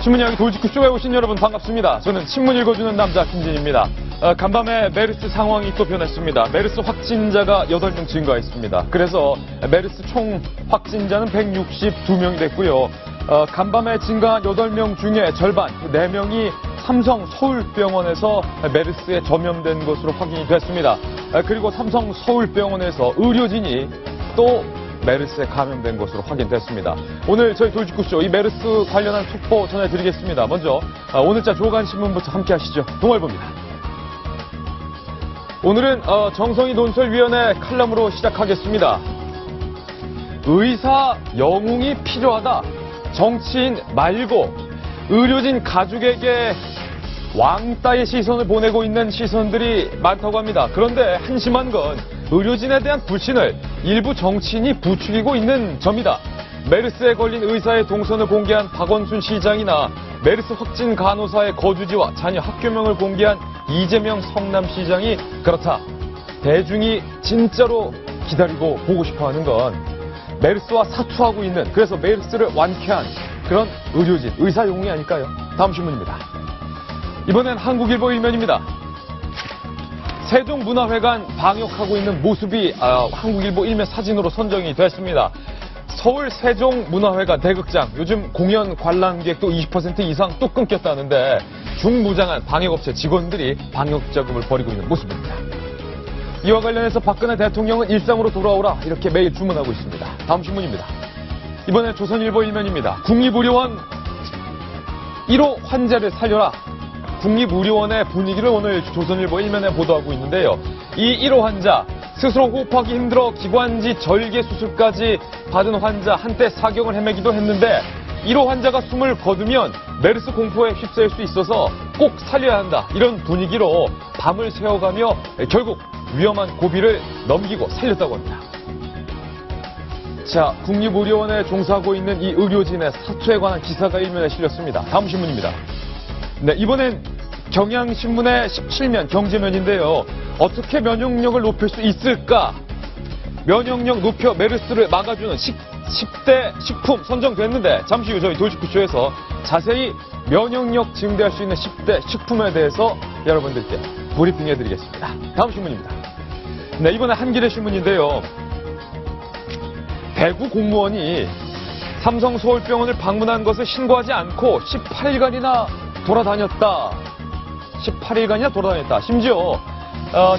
신문 이야기 돌직구쇼에 오신 여러분 반갑습니다. 저는 신문 읽어주는 남자 김진입니다. 간밤에 메르스 상황이 또 변했습니다. 메르스 확진자가 8명 증가했습니다. 그래서 메르스 총 확진자는 162명이 됐고요. 간밤에 증가한 8명 중에 절반, 4명이 삼성 서울병원에서 메르스에 전염된 것으로 확인이 됐습니다. 그리고 삼성 서울병원에서 의료진이 또 메르스에 감염된 것으로 확인됐습니다. 오늘 저희 돌직구쇼 이 메르스 관련한 속보 전해드리겠습니다. 먼저 오늘자 조간신문부터 함께 하시죠. 동아일보입니다. 오늘은 정성희 논설위원회 칼럼으로 시작하겠습니다. 의사 영웅이 필요하다. 정치인 말고 의료진 가족에게 왕따의 시선을 보내고 있는 시선들이 많다고 합니다. 그런데 한심한 건 의료진에 대한 불신을 일부 정치인이 부추기고 있는 점이다. 메르스에 걸린 의사의 동선을 공개한 박원순 시장이나 메르스 확진 간호사의 거주지와 자녀 학교명을 공개한 이재명 성남시장이 그렇다. 대중이 진짜로 기다리고 보고 싶어하는 건 메르스와 사투하고 있는, 그래서 메르스를 완쾌한 그런 의료진, 의사 영웅이 아닐까요? 다음 신문입니다. 이번엔 한국일보 일면입니다. 세종문화회관 방역하고 있는 모습이 한국일보 일면 사진으로 선정이 됐습니다. 서울 세종문화회관 대극장, 요즘 공연 관람객도 20% 이상 또 끊겼다는데 중무장한 방역업체 직원들이 방역작업을 벌이고 있는 모습입니다. 이와 관련해서 박근혜 대통령은 일상으로 돌아오라 이렇게 매일 주문하고 있습니다. 다음 신문입니다. 이번엔 조선일보 일면입니다. 국립의료원 1호 환자를 살려라. 국립의료원의 분위기를 오늘 조선일보 일면에 보도하고 있는데요. 이 1호 환자, 스스로 호흡하기 힘들어 기관지 절개 수술까지 받은 환자, 한때 사경을 헤매기도 했는데 1호 환자가 숨을 거두면 메르스 공포에 휩싸일 수 있어서 꼭 살려야 한다. 이런 분위기로 밤을 새워가며 결국 위험한 고비를 넘기고 살렸다고 합니다. 자, 국립의료원에 종사하고 있는 이 의료진의 사투에 관한 기사가 일면에 실렸습니다. 다음 신문입니다. 네, 이번엔 경향신문의 17면 경제면인데요. 어떻게 면역력을 높일 수 있을까? 면역력 높여 메르스를 막아주는 10대 식품 선정됐는데 잠시 후 저희 돌직구쇼에서 자세히 면역력 증대할 수 있는 10대 식품에 대해서 여러분들께 브리핑해드리겠습니다. 다음 신문입니다. 네, 이번에 한겨레 신문인데요. 대구 공무원이 삼성 서울병원을 방문한 것을 신고하지 않고 18일간이나 돌아다녔다. 심지어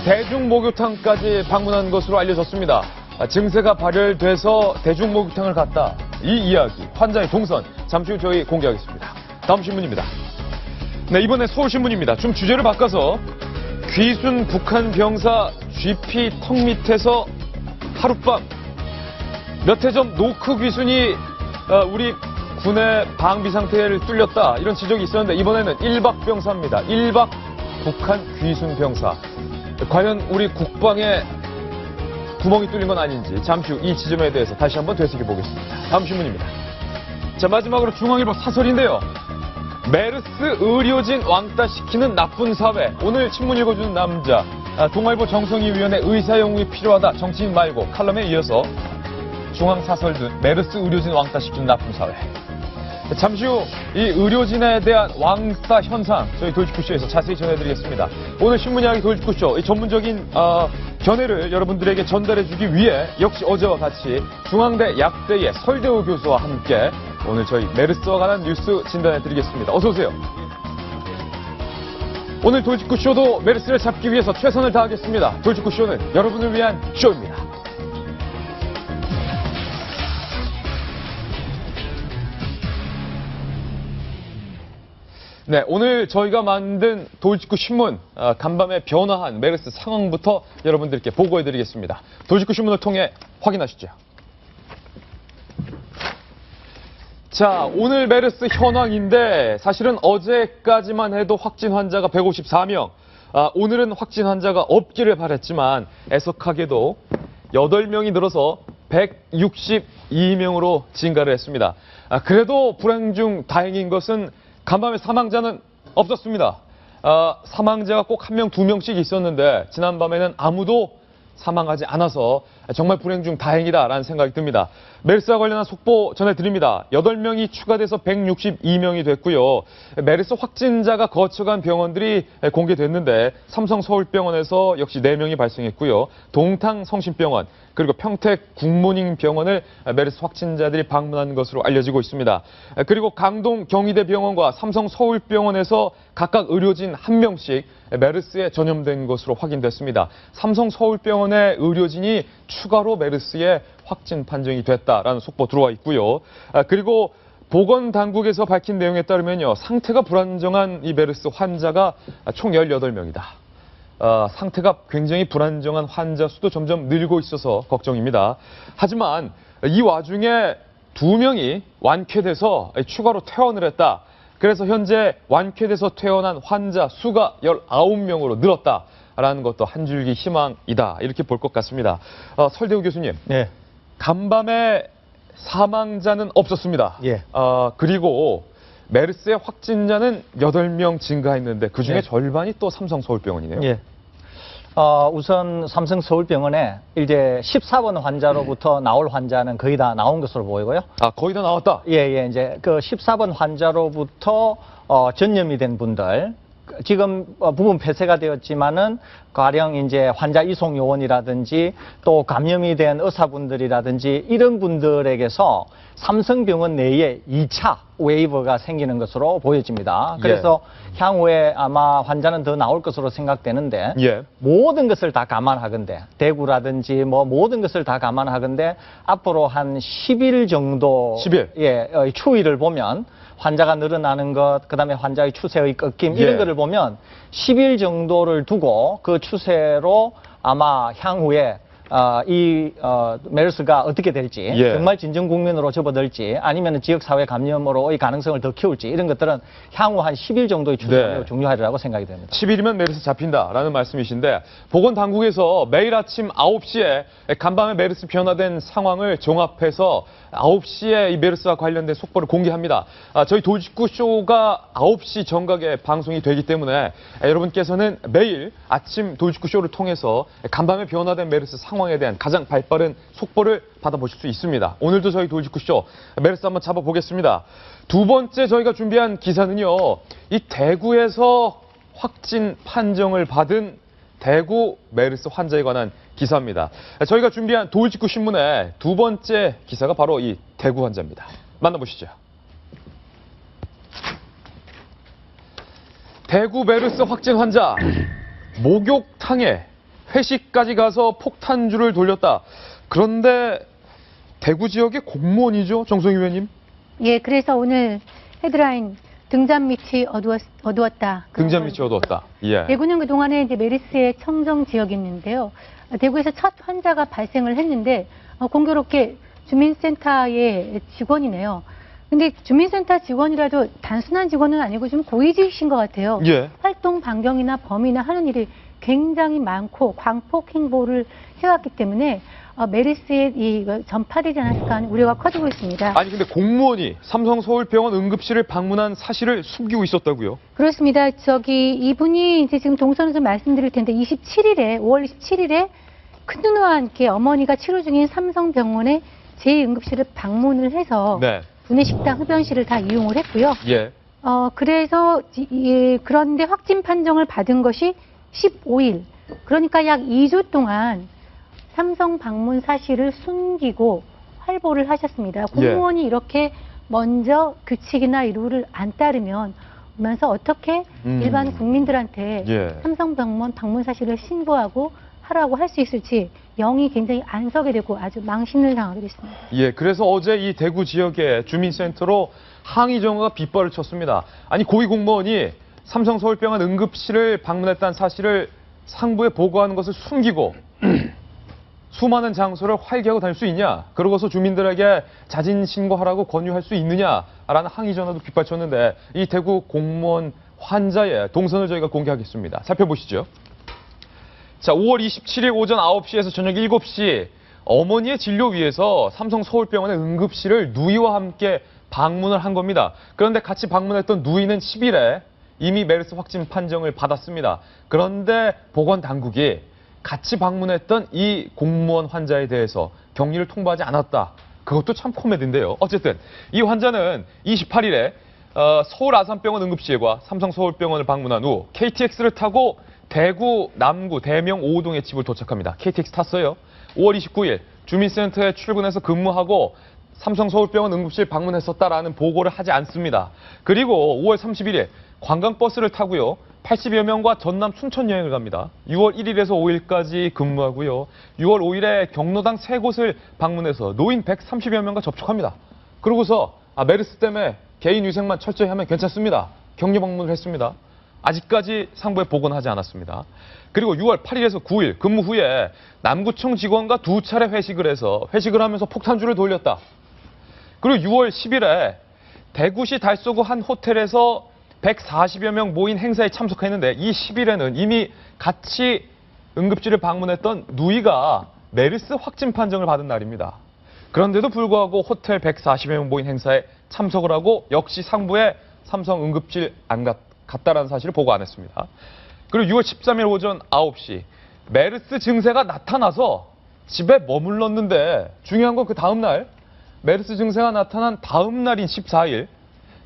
대중목욕탕까지 방문한 것으로 알려졌습니다. 증세가 발열돼서 대중목욕탕을 갔다. 이 이야기, 환자의 동선, 잠시 후 저희 공개하겠습니다. 다음 신문입니다. 네, 이번에 서울신문입니다. 좀 주제를 바꿔서 귀순 북한 병사 GP 턱 밑에서 하룻밤 몇 해 전 노크 귀순이 우리 군의 방비 상태를 뚫렸다, 이런 지적이 있었는데 이번에는 1박 병사입니다. 1박 북한 귀순 병사. 과연 우리 국방에 구멍이 뚫린 건 아닌지 잠시 후 이 지점에 대해서 다시 한번 되새겨보겠습니다. 다음 신문입니다. 자, 마지막으로 중앙일보 사설인데요. 메르스 의료진 왕따시키는 나쁜 사회. 오늘 신문 읽어주는 남자, 동아일보 정성희 위원의 의사 영웅이 필요하다. 정치인 말고 칼럼에 이어서 중앙사설든 메르스 의료진 왕따시키는 나쁜 사회. 잠시 후 이 의료진에 대한 왕따 현상 저희 돌직구쇼에서 자세히 전해드리겠습니다. 오늘 신문 이야기 돌직구쇼 이 전문적인 견해를 여러분들에게 전달해주기 위해 역시 어제와 같이 중앙대 약대의 설대우 교수와 함께 오늘 저희 메르스와 관한 뉴스 진단해드리겠습니다. 어서 오세요. 오늘 돌직구쇼도 메르스를 잡기 위해서 최선을 다하겠습니다. 돌직구쇼는 여러분을 위한 쇼입니다. 네, 오늘 저희가 만든 돌직구 신문, 간밤에 변화한 메르스 상황부터 여러분들께 보고해드리겠습니다. 돌직구 신문을 통해 확인하시죠. 자, 오늘 메르스 현황인데 사실은 어제까지만 해도 확진 환자가 154명, 오늘은 확진 환자가 없기를 바랬지만 애석하게도 8명이 늘어서 162명으로 증가를 했습니다. 그래도 불행 중 다행인 것은 간밤에 사망자는 없었습니다. 사망자가 꼭 1명, 2명씩 있었는데 지난밤에는 아무도 사망하지 않아서 정말 불행 중 다행이다라는 생각이 듭니다. 메르스와 관련한 속보 전해드립니다. 8명이 추가돼서 162명이 됐고요. 메르스 확진자가 거쳐간 병원들이 공개됐는데 삼성서울병원에서 역시 4명이 발생했고요. 동탕성심병원 그리고 평택 굿모닝 병원을 메르스 확진자들이 방문한 것으로 알려지고 있습니다. 그리고 강동 경희대병원과 삼성서울병원에서 각각 의료진 1명씩 메르스에 전염된 것으로 확인됐습니다. 삼성서울병원의 의료진이 추가로 메르스에 확진 판정이 됐다라는 속보 들어와 있고요. 그리고 보건당국에서 밝힌 내용에 따르면요. 상태가 불안정한 이 메르스 환자가 총 18명이다. 상태가 굉장히 불안정한 환자 수도 점점 늘고 있어서 걱정입니다. 하지만 이 와중에 2명이 완쾌돼서 추가로 퇴원을 했다. 그래서 현재 완쾌돼서 퇴원한 환자 수가 19명으로 늘었다라는 것도 한 줄기 희망이다. 이렇게 볼 것 같습니다. 설대우 교수님. 예. 간밤에 사망자는 없었습니다. 예. 그리고 메르스의 확진자는 8명 증가했는데 그중에 예. 절반이 또 삼성서울병원이네요. 예. 우선 삼성서울병원에 이제 14번 환자로부터 나올 환자는 거의 다 나온 것으로 보이고요. 거의 다 나왔다? 예. 이제 그 14번 환자로부터 전염이 된 분들, 지금 부분 폐쇄가 되었지만은 가령 이제 환자 이송 요원이라든지 또 감염이 된 의사분들이라든지 이런 분들에게서 삼성병원 내에 2차 웨이브가 생기는 것으로 보여집니다. 그래서 향후에 아마 환자는 더 나올 것으로 생각되는데 모든 것을 다 감안하건대 대구라든지 뭐 모든 것을 다 감안하건대 앞으로 한 10일 정도 10일? 추이를 보면 환자가 늘어나는 것, 그다음에 환자의 추세의 꺾임 이런 거를 보면 10일 정도를 두고 그 추세로 아마 향후에 메르스가 어떻게 될지 정말 진정 국면으로 접어들지 아니면 지역사회 감염으로의 가능성을 더 키울지 이런 것들은 향후 한 10일 정도의 추세가 매우 중요하리라고 생각이 됩니다. 10일이면 메르스 잡힌다라는 말씀이신데 보건당국에서 매일 아침 9시에 간밤에 메르스 변화된 상황을 종합해서 9시에 이 메르스와 관련된 속보를 공개합니다. 저희 돌직구쇼가 9시 정각에 방송이 되기 때문에 여러분께서는 매일 아침 돌직구쇼를 통해서 간밤에 변화된 메르스 상황에 대한 가장 발빠른 속보를 받아보실 수 있습니다. 오늘도 저희 돌직구쇼 메르스 한번 잡아보겠습니다. 두 번째 저희가 준비한 기사는요. 이 대구에서 확진 판정을 받은 대구 메르스 환자에 관한 기사입니다. 저희가 준비한 돌직구 신문의 두 번째 기사가 바로 이 대구 환자입니다. 만나보시죠. 대구 메르스 확진 환자, 목욕탕에 회식까지 가서 폭탄주를 돌렸다. 그런데 대구 지역의 공무원이죠, 정성희 의원님? 예, 그래서 오늘 헤드라인 등잔 밑이 어두웠다. 등잔 밑이 어두웠다. 예. 대구는 그동안에 이제 메르스의 청정 지역이었는데요. 대구에서 첫 환자가 발생을 했는데 공교롭게 주민센터의 직원이네요. 근데 주민센터 직원이라도 단순한 직원은 아니고 좀 고위직이신 것 같아요. 예. 활동 반경이나 범위나 하는 일이 굉장히 많고 광폭 행보를 해왔기 때문에 메르스에 전파되지 않았을까 하는 우려가 커지고 있습니다. 아니 근데 공무원이 삼성서울병원 응급실을 방문한 사실을 숨기고 있었다고요? 그렇습니다. 이분이 이제 지금 동선을 좀 말씀드릴 텐데 5월 27일에 큰누나와 함께 어머니가 치료 중인 삼성병원의 제2응급실을 방문을 해서 구내식당 흡연실을 다 이용을 했고요. 예. 그래서 그런데 확진 판정을 받은 것이 15일. 그러니까 약 2주 동안 삼성 방문 사실을 숨기고 활보를 하셨습니다. 공무원이 이렇게 먼저 규칙이나 룰을 안 따르면 그러면서 어떻게 일반 국민들한테 삼성 방문 사실을 신고하고 하라고 할 수 있을지 영이 굉장히 안 서게 되고 아주 망신을 당하게 됐습니다. 예, 그래서 어제 이 대구 지역의 주민센터로 항의 정화가 빗발을 쳤습니다. 아니 고위공무원이 삼성서울병원 응급실을 방문했다는 사실을 상부에 보고하는 것을 숨기고 수많은 장소를 활개하고 다닐 수 있냐? 그러고서 주민들에게 자진 신고하라고 권유할 수 있느냐라는 항의 전화도 빗발쳤는데 이 대구 공무원 환자의 동선을 저희가 공개하겠습니다. 살펴보시죠. 자, 5월 27일 오전 9시에서 저녁 7시 어머니의 진료 위해서 삼성서울병원의 응급실을 누이와 함께 방문을 한 겁니다. 그런데 같이 방문했던 누이는 10일에 이미 메르스 확진 판정을 받았습니다. 그런데 보건당국이 같이 방문했던 이 공무원 환자에 대해서 격리를 통보하지 않았다. 그것도 참 코미디인데요. 어쨌든 이 환자는 28일에 서울 아산병원 응급실과 삼성서울병원을 방문한 후 KTX를 타고 대구 남구 대명 5호동의 집을 도착합니다. KTX 탔어요. 5월 29일 주민센터에 출근해서 근무하고 삼성서울병원 응급실 방문했었다라는 보고를 하지 않습니다. 그리고 5월 31일 관광버스를 타고요. 80여 명과 전남 순천 여행을 갑니다. 6월 1일에서 5일까지 근무하고요. 6월 5일에 경로당 3곳을 방문해서 노인 130여 명과 접촉합니다. 그러고서 메르스 때문에 개인 위생만 철저히 하면 괜찮습니다. 격리 방문을 했습니다. 아직까지 상부에 보고는 하지 않았습니다. 그리고 6월 8일에서 9일 근무 후에 남구청 직원과 2차례 회식을 해서 회식을 하면서 폭탄주를 돌렸다. 그리고 6월 10일에 대구시 달서구 한 호텔에서 140여 명 모인 행사에 참석했는데 이 10일에는 이미 같이 응급실을 방문했던 누이가 메르스 확진 판정을 받은 날입니다. 그런데도 불구하고 호텔 140여 명 모인 행사에 참석을 하고 역시 상부에 삼성 응급실 안 갔다라는 사실을 보고 안 했습니다. 그리고 6월 13일 오전 9시 메르스 증세가 나타나서 집에 머물렀는데 중요한 건 그 다음 날 메르스 증세가 나타난 다음 날인 14일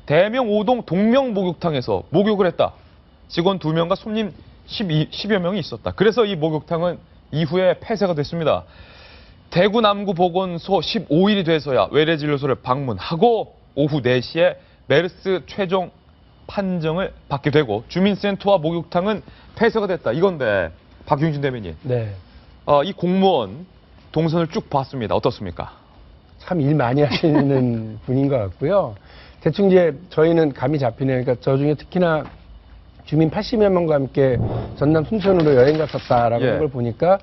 대명 5동 동명 목욕탕에서 목욕을 했다. 직원 2명과 손님 10여 명이 있었다. 그래서 이 목욕탕은 이후에 폐쇄가 됐습니다. 대구 남구 보건소 15일이 돼서야 외래진료소를 방문하고 오후 4시에 메르스 최종 판정을 받게 되고 주민센터와 목욕탕은 폐쇄가 됐다. 이건데 박용진 대변인. 네. 이 공무원 동선을 쭉 봤습니다. 어떻습니까? 참 일 많이 하시는 분인 것 같고요. 대충 이제 저희는 감이 잡히네요. 그러니까 저 중에 특히나 주민 80여 명과 함께 전남 순천으로 여행 갔었다라고 예. 하는 걸 보니까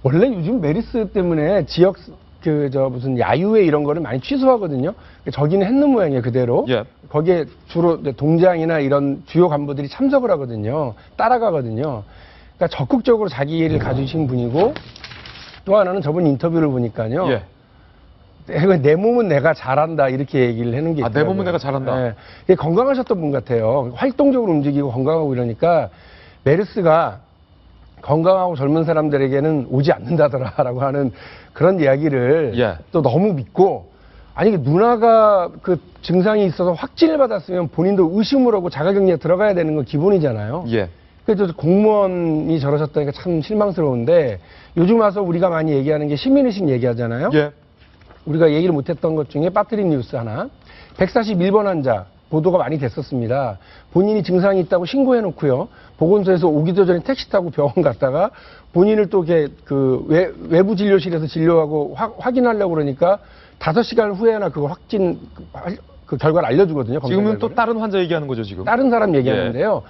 원래 요즘 메르스 때문에 지역 무슨 야유회 이런 거를 많이 취소하거든요. 저기는 했는 모양이에요, 그대로. 예. 거기에 주로 동장이나 이런 주요 간부들이 참석을 하거든요. 따라가거든요. 그러니까 적극적으로 자기 일을 가지신 분이고 또 하나는 저번 인터뷰를 보니까요. 예. 내 몸은 내가 잘한다 이렇게 얘기를 하는 게 있더라고요. 내 몸은 내가 잘한다. 예. 건강하셨던 분 같아요. 활동적으로 움직이고 건강하고 이러니까 메르스가 건강하고 젊은 사람들에게는 오지 않는다더라라고 하는 그런 이야기를 예. 또 너무 믿고 아니 누나가 그 증상이 있어서 확진을 받았으면 본인도 의심을 하고 자가격리에 들어가야 되는 건 기본이잖아요. 예. 그래서 공무원이 저러셨다니까 참 실망스러운데 요즘 와서 우리가 많이 얘기하는 게 시민의식 얘기하잖아요. 예. 우리가 얘기를 못했던 것 중에 빠뜨린 뉴스 하나. 141번 환자 보도가 많이 됐었습니다. 본인이 증상이 있다고 신고해놓고요. 보건소에서 오기도 전에 택시 타고 병원 갔다가 본인을 또 외부 진료실에서 진료하고 확인하려고 그러니까 5시간 후에나 그거 확진 그 결과를 알려주거든요. 지금은 또 결과를. 다른 환자 얘기하는 거죠, 지금? 다른 사람 얘기하는데요.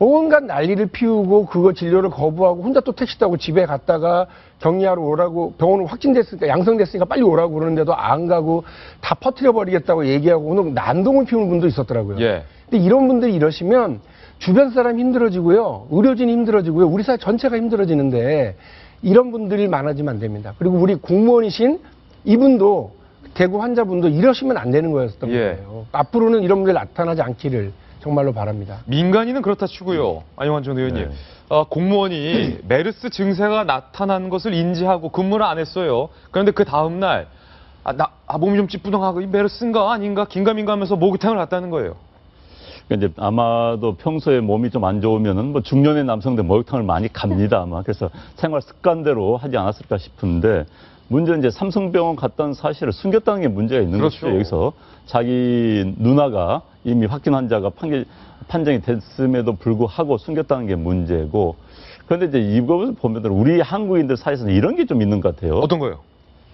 온갖 난리를 피우고 그거 진료를 거부하고 혼자 또 택시 타고 집에 갔다가 격리하러 오라고 병원을 확진됐으니까 양성됐으니까 빨리 오라고 그러는데도 안 가고 다 퍼뜨려 버리겠다고 얘기하고 오늘 난동을 피우는 분도 있었더라고요. 예. 근데 이런 분들이 이러시면 주변 사람 힘들어지고요. 의료진이 힘들어지고요. 우리 사회 전체가 힘들어지는데 이런 분들이 많아지면 안 됩니다. 그리고 우리 공무원이신 이분도 대구 환자분도 이러시면 안 되는 거였던 거예요. 앞으로는 이런 분들 나타나지 않기를 정말로 바랍니다. 민간인은 그렇다 치고요. 안영환 전 의원님. 네. 공무원이 메르스 증세가 나타난 것을 인지하고 근무를 안 했어요. 그런데 그 다음 날 몸이 좀 찌뿌둥하고 이 메르스인가 아닌가 긴가민가 하면서 목욕탕을 갔다는 거예요. 그러니까 이제 아마도 평소에 몸이 좀 안 좋으면은 뭐 중년의 남성들 목욕탕을 많이 갑니다 아마. 그래서 생활 습관대로 하지 않았을까 싶은데 문제는 이제 삼성병원 갔다는 사실을 숨겼다는 게 문제가 있는 그렇죠. 것이죠. 여기서 자기 누나가 이미 확진 환자가 판정이 됐음에도 불구하고 숨겼다는 게 문제고. 그런데 이제 이것을 보면 우리 한국인들 사이에서는 이런 게 좀 있는 것 같아요. 어떤 거예요?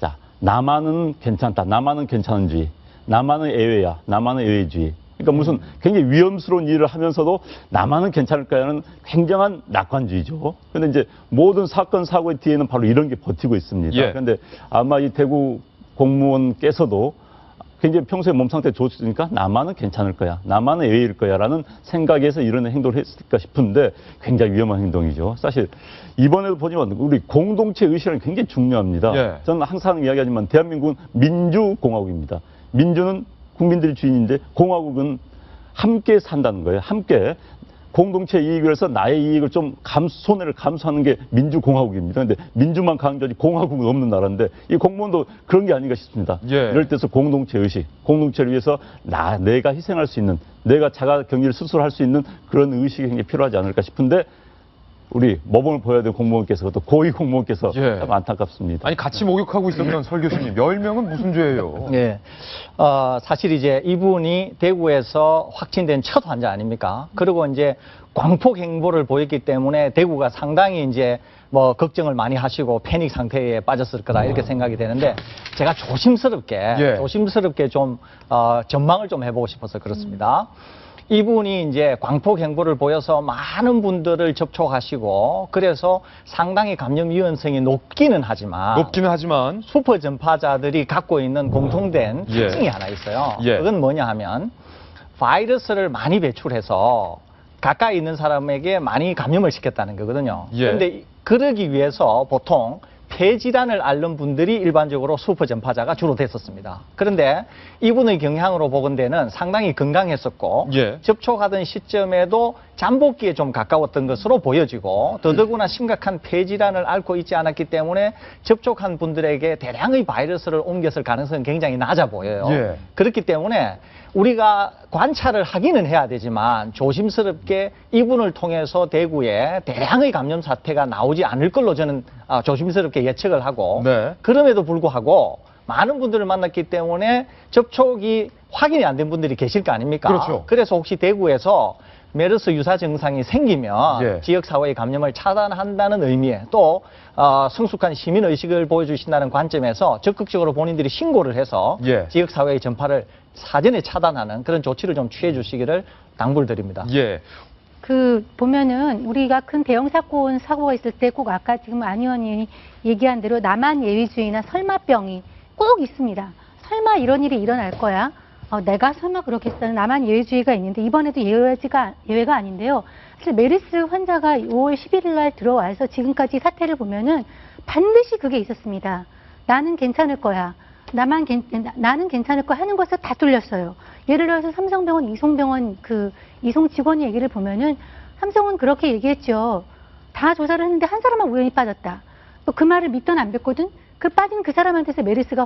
자, 나만은 괜찮다. 나만은 괜찮은주의. 나만은 예외야. 나만은 예외주의. 그러니까 무슨 굉장히 위험스러운 일을 하면서도 나만은 괜찮을까라는 굉장한 낙관주의죠. 그런데 이제 모든 사건, 사고의 뒤에는 바로 이런 게 버티고 있습니다. 예. 그런데 아마 이 대구 공무원께서도 굉장히 평소에 몸 상태 좋으니까 나만은 괜찮을 거야. 나만은 예외일 거야. 라는 생각에서 이런 행동을 했을까 싶은데 굉장히 위험한 행동이죠. 사실 이번에도 보지만 우리 공동체 의식은 굉장히 중요합니다. 예. 저는 항상 이야기하지만 대한민국은 민주공화국입니다. 민주는 국민들이 주인인데 공화국은 함께 산다는 거예요. 함께 공동체 이익을 위해서 나의 이익을 좀 손해를 감수하는 게 민주공화국입니다. 근데 민주만 강조하지 공화국은 없는 나라인데 이 공무원도 그런 게 아닌가 싶습니다. 예. 이럴 때서 공동체 의식, 공동체를 위해서 내가 희생할 수 있는, 내가 자가 격리를 스스로 할 수 있는 그런 의식이 굉장히 필요하지 않을까 싶은데 우리 모범을 보여야 될 공무원께서 또 고위 공무원께서 예. 참 안타깝습니다. 아니 같이 목욕하고 있었던 설 교수님 멸명은 무슨 죄예요? 예. 사실 이제 이분이 대구에서 확진된 첫 환자 아닙니까? 그리고 이제 광폭 행보를 보였기 때문에 대구가 상당히 이제 뭐 걱정을 많이 하시고 패닉 상태에 빠졌을 거다 이렇게 생각이 되는데 제가 조심스럽게 좀 전망을 좀 해보고 싶어서 그렇습니다. 이분이 이제 광폭 행보를 보여서 많은 분들을 접촉하시고 그래서 상당히 감염 위험성이 높기는 하지만 슈퍼 전파자들이 갖고 있는 공통된 예. 특징이 하나 있어요. 예. 그건 뭐냐 하면 바이러스를 많이 배출해서 가까이 있는 사람에게 많이 감염을 시켰다는 거거든요. 예. 그런데 그러기 위해서 보통 폐질환을 앓는 분들이 일반적으로 슈퍼 전파자가 주로 됐었습니다. 그런데 이분의 경향으로 보건대는 상당히 건강했었고 예. 접촉하던 시점에도 잠복기에 좀 가까웠던 것으로 보여지고 더더구나 심각한 폐질환을 앓고 있지 않았기 때문에 접촉한 분들에게 대량의 바이러스를 옮겼을 가능성은 굉장히 낮아 보여요. 예. 그렇기 때문에 우리가 관찰을 하기는 해야 되지만 조심스럽게 이분을 통해서 대구에 대량의 감염 사태가 나오지 않을 걸로 저는 조심스럽게 예측을 하고 네. 그럼에도 불구하고 많은 분들을 만났기 때문에 접촉이 확인이 안 된 분들이 계실 거 아닙니까? 그렇죠. 그래서 혹시 대구에서 메르스 유사 증상이 생기면 예. 지역사회의 감염을 차단한다는 의미에 또 성숙한 시민의식을 보여주신다는 관점에서 적극적으로 본인들이 신고를 해서 예. 지역사회의 전파를 사전에 차단하는 그런 조치를 좀 취해 주시기를 당부를 드립니다. 예. 보면은 우리가 큰 대형 사고가 있을 때 꼭 아까 지금 안 의원이 얘기한 대로 남한 예의주의나 설마병이 꼭 있습니다. 설마 이런 일이 일어날 거야? 내가 설마 그렇겠어? 남한 예외주의가 있는데 이번에도 예외가 아닌데요. 사실 메르스 환자가 5월 11일 날 들어와서 지금까지 사태를 보면은 반드시 그게 있었습니다. 나는 괜찮을 거야. 나는 괜찮을 거야 하는 것을 다 뚫렸어요. 예를 들어서 삼성병원 이송병원 이송 직원 얘기를 보면은 삼성은 그렇게 얘기했죠. 다 조사를 했는데 한 사람만 우연히 빠졌다. 그 말을 믿던 안 믿거든. 빠진 그 사람한테서 메르스가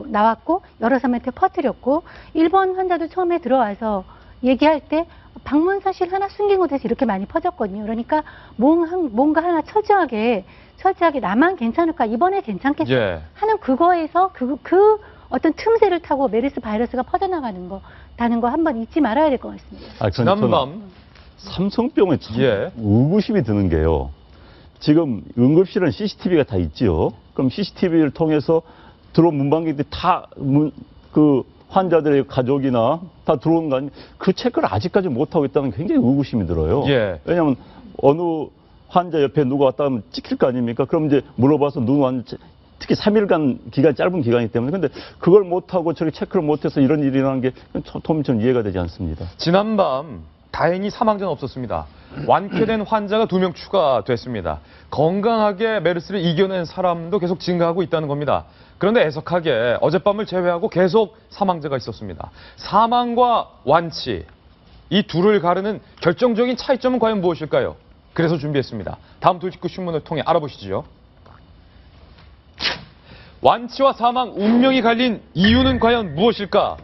나왔고 여러 사람한테 퍼뜨렸고 일본 환자도 처음에 들어와서 얘기할 때 방문 사실 하나 숨긴 곳에서 이렇게 많이 퍼졌거든요. 그러니까 뭔가 하나 철저하게 나만 괜찮을까 이번에 괜찮겠어 예. 하는 그거에서 그 어떤 틈새를 타고 메르스 바이러스가 퍼져나가는 거다는 거 한번 잊지 말아야 될 것 같습니다. 지난밤 삼성병원에 참 예. 의구심이 드는 게요. 지금 응급실은 CCTV가 다 있지요. 그럼 CCTV를 통해서 들어온 문방객들이 그 환자들의 가족이나 다 들어오는 거 아니? 그 체크를 아직까지 못하고 있다는 게 굉장히 의구심이 들어요. 예. 왜냐하면 어느 환자 옆에 누가 왔다 하면 찍힐 거 아닙니까? 그럼 이제 물어봐서 누구 왔는지 특히 3일간 기간 짧은 기간이기 때문에 근데 그걸 못하고 저렇게 체크를 못해서 이런 일이 일어나는 게 도무지 좀 이해가 되지 않습니다. 지난밤 다행히 사망자는 없었습니다. 완쾌된 환자가 2명 추가됐습니다. 건강하게 메르스를 이겨낸 사람도 계속 증가하고 있다는 겁니다. 그런데 애석하게 어젯밤을 제외하고 계속 사망자가 있었습니다. 사망과 완치, 이 둘을 가르는 결정적인 차이점은 과연 무엇일까요? 그래서 준비했습니다. 다음 돌직구 신문을 통해 알아보시죠. 완치와 사망 운명이 갈린 이유는 과연 무엇일까?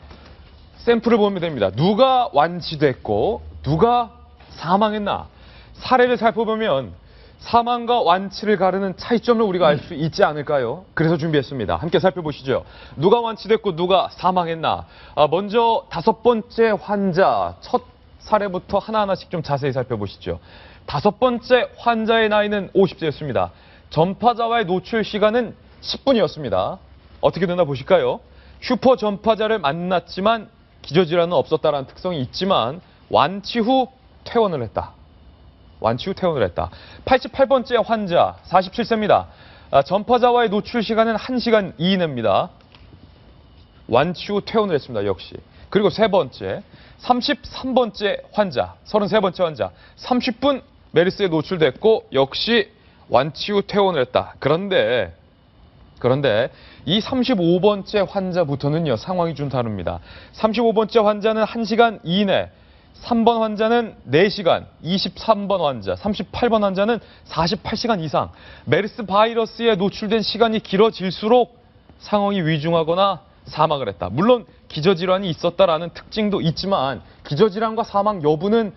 샘플을 보면 됩니다. 누가 완치됐고 누가 사망했나? 사례를 살펴보면 사망과 완치를 가르는 차이점을 우리가 알 수 있지 않을까요? 그래서 준비했습니다. 함께 살펴보시죠. 누가 완치됐고 누가 사망했나? 먼저 5번째 환자 첫 사례부터 하나하나씩 좀 자세히 살펴보시죠. 5번째 환자의 나이는 50세였습니다. 전파자와의 노출 시간은 10분이었습니다. 어떻게 되나 보실까요? 슈퍼 전파자를 만났지만 기저질환은 없었다라는 특성이 있지만 완치 후 퇴원을 했다. 88번째 환자 47세입니다. 전파자와의 노출 시간은 1시간 이내입니다. 완치 후 퇴원을 했습니다. 역시. 그리고 33번째 환자 33번째 환자 30분 메르스에 노출됐고 역시 완치 후 퇴원을 했다. 그런데 이 35번째 환자부터는요, 상황이 좀 다릅니다. 35번째 환자는 1시간 이내 3번 환자는 4시간, 23번 환자, 38번 환자는 48시간 이상. 메르스 바이러스에 노출된 시간이 길어질수록 상황이 위중하거나 사망을 했다. 물론 기저질환이 있었다라는 특징도 있지만 기저질환과 사망 여부는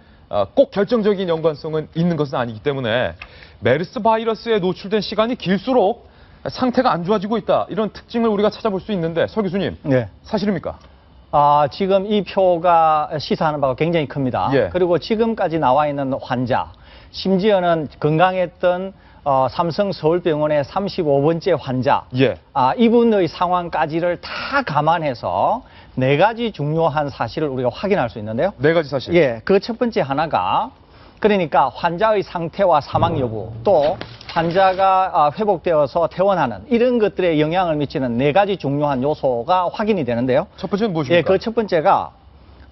꼭 결정적인 연관성은 있는 것은 아니기 때문에 메르스 바이러스에 노출된 시간이 길수록 상태가 안 좋아지고 있다. 이런 특징을 우리가 찾아볼 수 있는데 서 교수님, 네. 사실입니까? 지금 이 표가 시사하는 바가 굉장히 큽니다. 예. 그리고 지금까지 나와 있는 환자, 심지어는 건강했던 삼성 서울병원의 35번째 환자, 예. 이분의 상황까지를 다 감안해서 4가지 중요한 사실을 우리가 확인할 수 있는데요. 4가지 사실. 예, 그 첫 번째 하나가 그러니까 환자의 상태와 사망 여부, 또 환자가 회복되어서 퇴원하는 이런 것들에 영향을 미치는 4가지 중요한 요소가 확인이 되는데요. 첫 번째는 무엇입니까? 예, 그 첫 번째가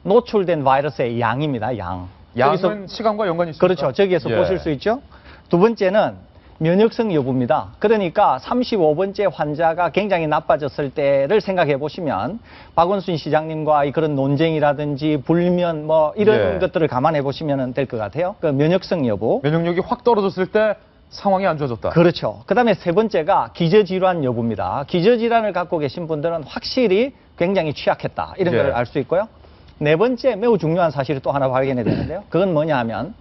노출된 바이러스의 양입니다. 양. 양은 여기서- 시간과 연관이 있습니까? 그렇죠. 저기에서 예. 보실 수 있죠. 두 번째는 면역성 여부입니다. 그러니까 35번째 환자가 굉장히 나빠졌을 때를 생각해 보시면 박원순 시장님과의 그런 논쟁이라든지 불면 뭐 이런 예. 것들을 감안해 보시면 될 것 같아요. 그 면역성 여부. 면역력이 확 떨어졌을 때 상황이 안 좋아졌다. 그렇죠. 그 다음에 세 번째가 기저질환 여부입니다. 기저질환을 갖고 계신 분들은 확실히 굉장히 취약했다. 이런 예. 걸 알 수 있고요. 네 번째 매우 중요한 사실이 또 하나 발견이 되는데요. 그건 뭐냐 하면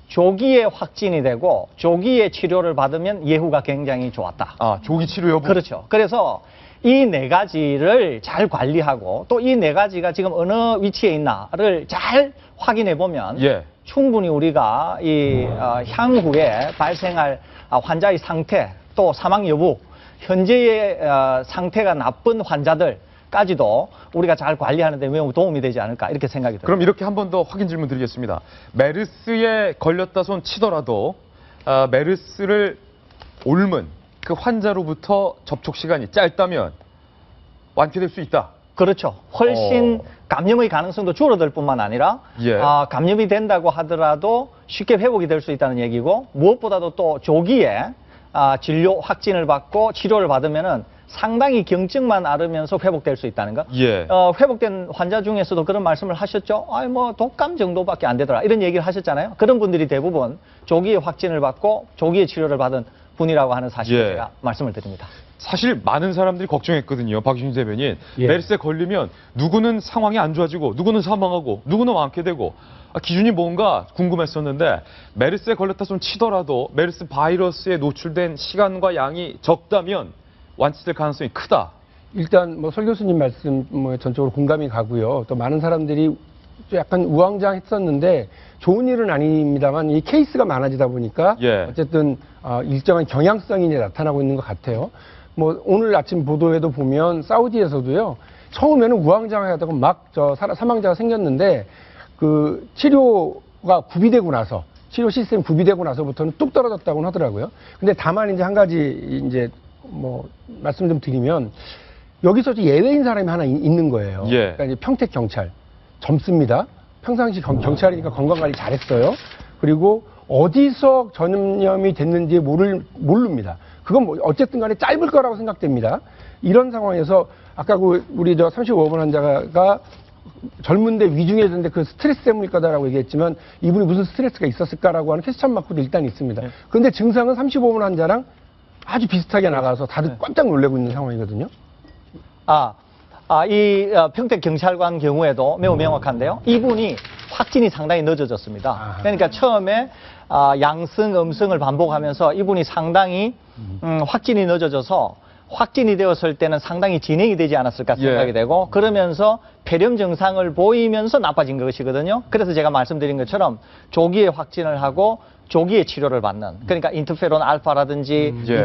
조기에 확진이 되고 조기에 치료를 받으면 예후가 굉장히 좋았다. 조기 치료 여부. 그렇죠. 그래서 이 4가지를 잘 관리하고 또 이 4가지가 지금 어느 위치에 있나를 잘 확인해 보면 예. 충분히 우리가 이 향후에 발생할 환자의 상태 또 사망 여부, 현재의 상태가 나쁜 환자들까지도 우리가 잘 관리하는 데 매우 도움이 되지 않을까 이렇게 생각이 듭니다. 그럼 이렇게 한 번 더 확인 질문 드리겠습니다. 메르스에 걸렸다 손 치더라도 메르스를 옮은 그 환자로부터 접촉 시간이 짧다면 완쾌될 수 있다. 그렇죠. 훨씬 감염의 가능성도 줄어들 뿐만 아니라 예. 감염이 된다고 하더라도 쉽게 회복이 될 수 있다는 얘기고 무엇보다도 또 조기에 진료 확진을 받고 치료를 받으면은 상당히 경증만 앓으면서 회복될 수 있다는 것. 예. 회복된 환자 중에서도 그런 말씀을 하셨죠. 뭐 독감 정도밖에 안 되더라. 이런 얘기를 하셨잖아요. 그런 분들이 대부분 조기에 확진을 받고 조기에 치료를 받은 분이라고 하는 사실을 예. 제가 말씀을 드립니다. 사실 많은 사람들이 걱정했거든요. 박유신 대변인. 예. 메르스에 걸리면 누구는 상황이 안 좋아지고 누구는 사망하고 누구는 완쾌되고 기준이 뭔가 궁금했었는데 메르스에 걸렸다 손 치더라도 메르스 바이러스에 노출된 시간과 양이 적다면 완치될 가능성이 크다. 일단 뭐 설 교수님 말씀 뭐 전적으로 공감이 가고요. 또 많은 사람들이 약간 우왕좌왕했었는데 좋은 일은 아닙니다만 이 케이스가 많아지다 보니까 예. 어쨌든 일정한 경향성이 이제 나타나고 있는 것 같아요. 뭐 오늘 아침 보도에도 보면 사우디에서도요. 처음에는 우왕좌왕하다가 막 사망자가 생겼는데 그 치료가 구비되고 나서 치료 시스템 구비되고 나서부터는 뚝 떨어졌다고 하더라고요. 근데 다만 이제 한 가지 이제 뭐 말씀 좀 드리면 여기서 예외인 사람이 하나 있는 거예요. 예. 그러니까 이제 평택 경찰 젊습니다. 평상시 경찰이니까 건강관리 잘했어요. 그리고 어디서 전염이 됐는지 모릅니다. 그건 뭐 어쨌든 간에 짧을 거라고 생각됩니다. 이런 상황에서 아까 우리 35번 환자가 젊은데 위중해졌는데 그 스트레스 때문일 거다라고 얘기했지만 이분이 무슨 스트레스가 있었을까라고 하는 퀘스천 마크도 일단 있습니다. 그런데 증상은 35번 환자랑 아주 비슷하게 나가서 다들 깜짝 놀라고 있는 상황이거든요. 이 평택 경찰관 경우에도 매우 명확한데요. 이분이 확진이 상당히 늦어졌습니다. 그러니까 처음에 양성, 음성을 반복하면서 이분이 상당히 확진이 늦어져서 확진이 되었을 때는 상당히 진행이 되지 않았을까 생각이 예. 되고 그러면서 폐렴 증상을 보이면서 나빠진 것이거든요. 그래서 제가 말씀드린 것처럼 조기에 확진을 하고 조기에 치료를 받는 그러니까 인터페론 알파라든지 예.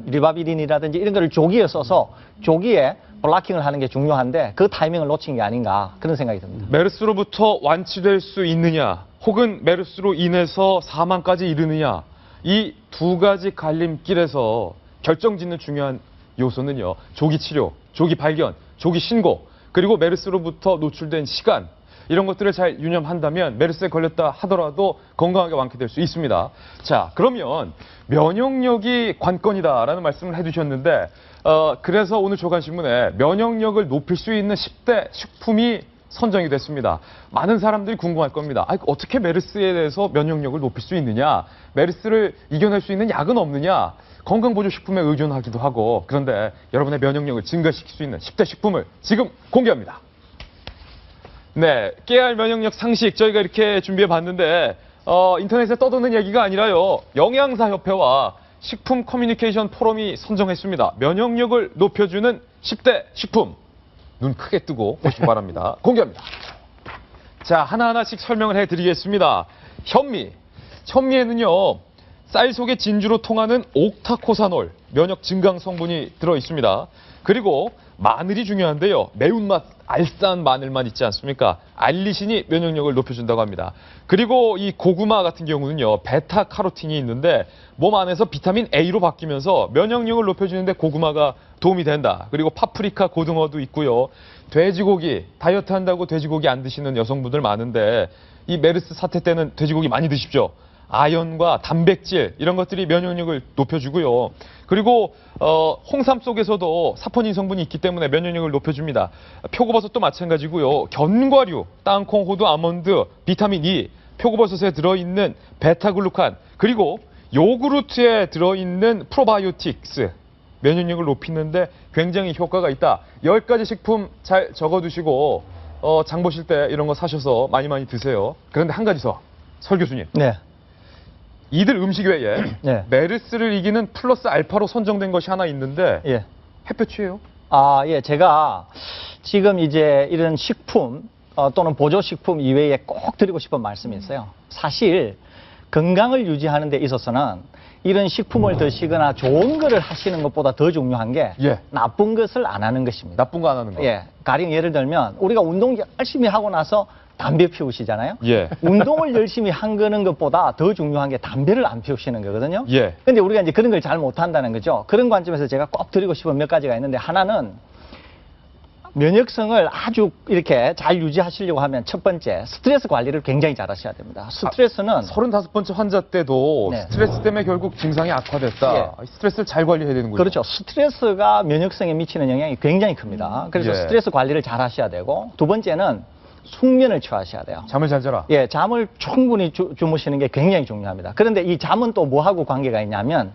리바비린이라든지 이런 거를 조기에 써서 조기에 블라킹을 하는 게 중요한데 그 타이밍을 놓친 게 아닌가 그런 생각이 듭니다. 메르스로부터 완치될 수 있느냐 혹은 메르스로 인해서 사망까지 이르느냐 이 두 가지 갈림길에서 결정짓는 중요한 요소는요. 조기 치료, 조기 발견, 조기 신고 그리고 메르스로부터 노출된 시간 이런 것들을 잘 유념한다면 메르스에 걸렸다 하더라도 건강하게 완쾌될 수 있습니다. 자, 그러면 면역력이 관건이다라는 말씀을 해주셨는데 그래서 오늘 조간신문에 면역력을 높일 수 있는 10대 식품이 선정이 됐습니다. 많은 사람들이 궁금할 겁니다. 어떻게 메르스에 대해서 면역력을 높일 수 있느냐? 메르스를 이겨낼 수 있는 약은 없느냐? 건강보조식품에 의존하기도 하고, 그런데 여러분의 면역력을 증가시킬 수 있는 10대 식품을 지금 공개합니다. 네, 깨알 면역력 상식 저희가 이렇게 준비해 봤는데 인터넷에 떠도는 얘기가 아니라요. 영양사협회와 식품 커뮤니케이션 포럼이 선정했습니다. 면역력을 높여주는 10대 식품. 눈 크게 뜨고 보시기 바랍니다. 공개합니다. 자, 하나하나씩 설명을 해드리겠습니다. 현미. 현미에는요, 쌀 속의 진주로 통하는 옥타코사놀, 면역 증강 성분이 들어있습니다. 그리고 마늘이 중요한데요. 매운맛, 알싸한 마늘만 있지 않습니까? 알리신이 면역력을 높여준다고 합니다. 그리고 이 고구마 같은 경우는요. 베타카로틴이 있는데 몸 안에서 비타민 A로 바뀌면서 면역력을 높여주는데 고구마가 도움이 된다. 그리고 파프리카, 고등어도 있고요. 돼지고기, 다이어트 한다고 돼지고기 안 드시는 여성분들 많은데 이 메르스 사태 때는 돼지고기 많이 드십시오. 아연과 단백질 이런 것들이 면역력을 높여주고요. 그리고 홍삼 속에서도 사포닌 성분이 있기 때문에 면역력을 높여줍니다. 표고버섯도 마찬가지고요. 견과류, 땅콩, 호두, 아몬드, 비타민 E, 표고버섯에 들어있는 베타글루칸, 그리고 요구르트에 들어있는 프로바이오틱스, 면역력을 높이는데 굉장히 효과가 있다. 10가지 식품 잘 적어두시고 장 보실 때 이런 거 사셔서 많이 드세요. 그런데 한 가지 더, 설 교수님. 네. 이들 음식 외에 네. 메르스를 이기는 플러스 알파로 선정된 것이 하나 있는데 예. 햇볕이에요? 예. 제가 지금 이제 이런 식품 또는 보조식품 이외에 꼭 드리고 싶은 말씀이 있어요. 사실 건강을 유지하는 데 있어서는 이런 식품을 드시거나 좋은 거를 하시는 것보다 더 중요한 게 예. 나쁜 것을 안 하는 것입니다. 나쁜 거 안 하는 거. 예. 가령 예를 들면 우리가 운동 열심히 하고 나서 담배 피우시잖아요. 예. 운동을 열심히 한 거는 것보다 더 중요한 게 담배를 안 피우시는 거거든요. 예. 근데 우리가 이제 그런 걸 잘 못한다는 거죠. 그런 관점에서 제가 꼭 드리고 싶은 몇 가지가 있는데, 하나는 면역성을 아주 이렇게 잘 유지하시려고 하면 첫 번째, 스트레스 관리를 굉장히 잘 하셔야 됩니다. 스트레스는 35번째 환자 때도 네. 스트레스 때문에 결국 증상이 악화됐다. 예. 스트레스를 잘 관리해야 되는 거죠. 그렇죠. 스트레스가 면역성에 미치는 영향이 굉장히 큽니다. 그래서 예. 스트레스 관리를 잘 하셔야 되고, 두 번째는 숙면을 취하셔야 돼요. 잠을 잘 자라. 예, 잠을 충분히 주무시는 게 굉장히 중요합니다. 그런데 이 잠은 또 뭐하고 관계가 있냐면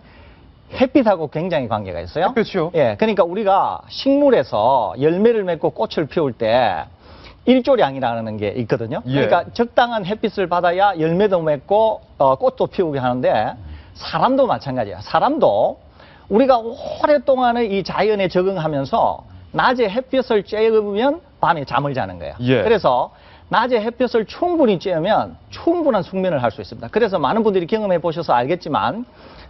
햇빛하고 굉장히 관계가 있어요. 햇빛이요? 예, 그러니까 우리가 식물에서 열매를 맺고 꽃을 피울 때 일조량이라는 게 있거든요. 예. 그러니까 적당한 햇빛을 받아야 열매도 맺고 꽃도 피우게 하는데, 사람도 마찬가지예요. 사람도 우리가 오랫동안의 이 자연에 적응하면서 낮에 햇빛을 쬐으면 밤에 잠을 자는 거예요. 예. 그래서 낮에 햇빛을 충분히 쬐면 충분한 숙면을 할 수 있습니다. 그래서 많은 분들이 경험해 보셔서 알겠지만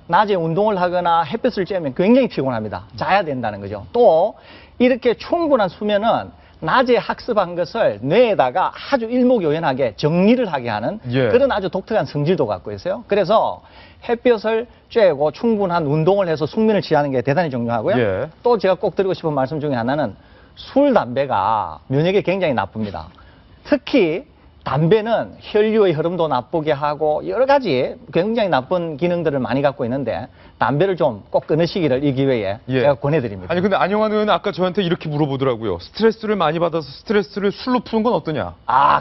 낮에 운동을 하거나 햇빛을 쬐면 굉장히 피곤합니다. 자야 된다는 거죠. 또 이렇게 충분한 수면은 낮에 학습한 것을 뇌에다가 아주 일목요연하게 정리를 하게 하는 예. 그런 아주 독특한 성질도 갖고 있어요. 그래서 햇볕을 쬐고 충분한 운동을 해서 숙면을 취하는 게 대단히 중요하고요. 예. 또 제가 꼭 드리고 싶은 말씀 중에 하나는 술, 담배가 면역에 굉장히 나쁩니다. 특히 담배는 혈류의 흐름도 나쁘게 하고 여러 가지 굉장히 나쁜 기능들을 많이 갖고 있는데, 담배를 좀 꼭 끊으시기를 이 기회에 예. 제가 권해드립니다. 아니 근데 안영환 의원은 아까 저한테 이렇게 물어보더라고요. 스트레스를 많이 받아서 스트레스를 술로 푸는 건 어떠냐?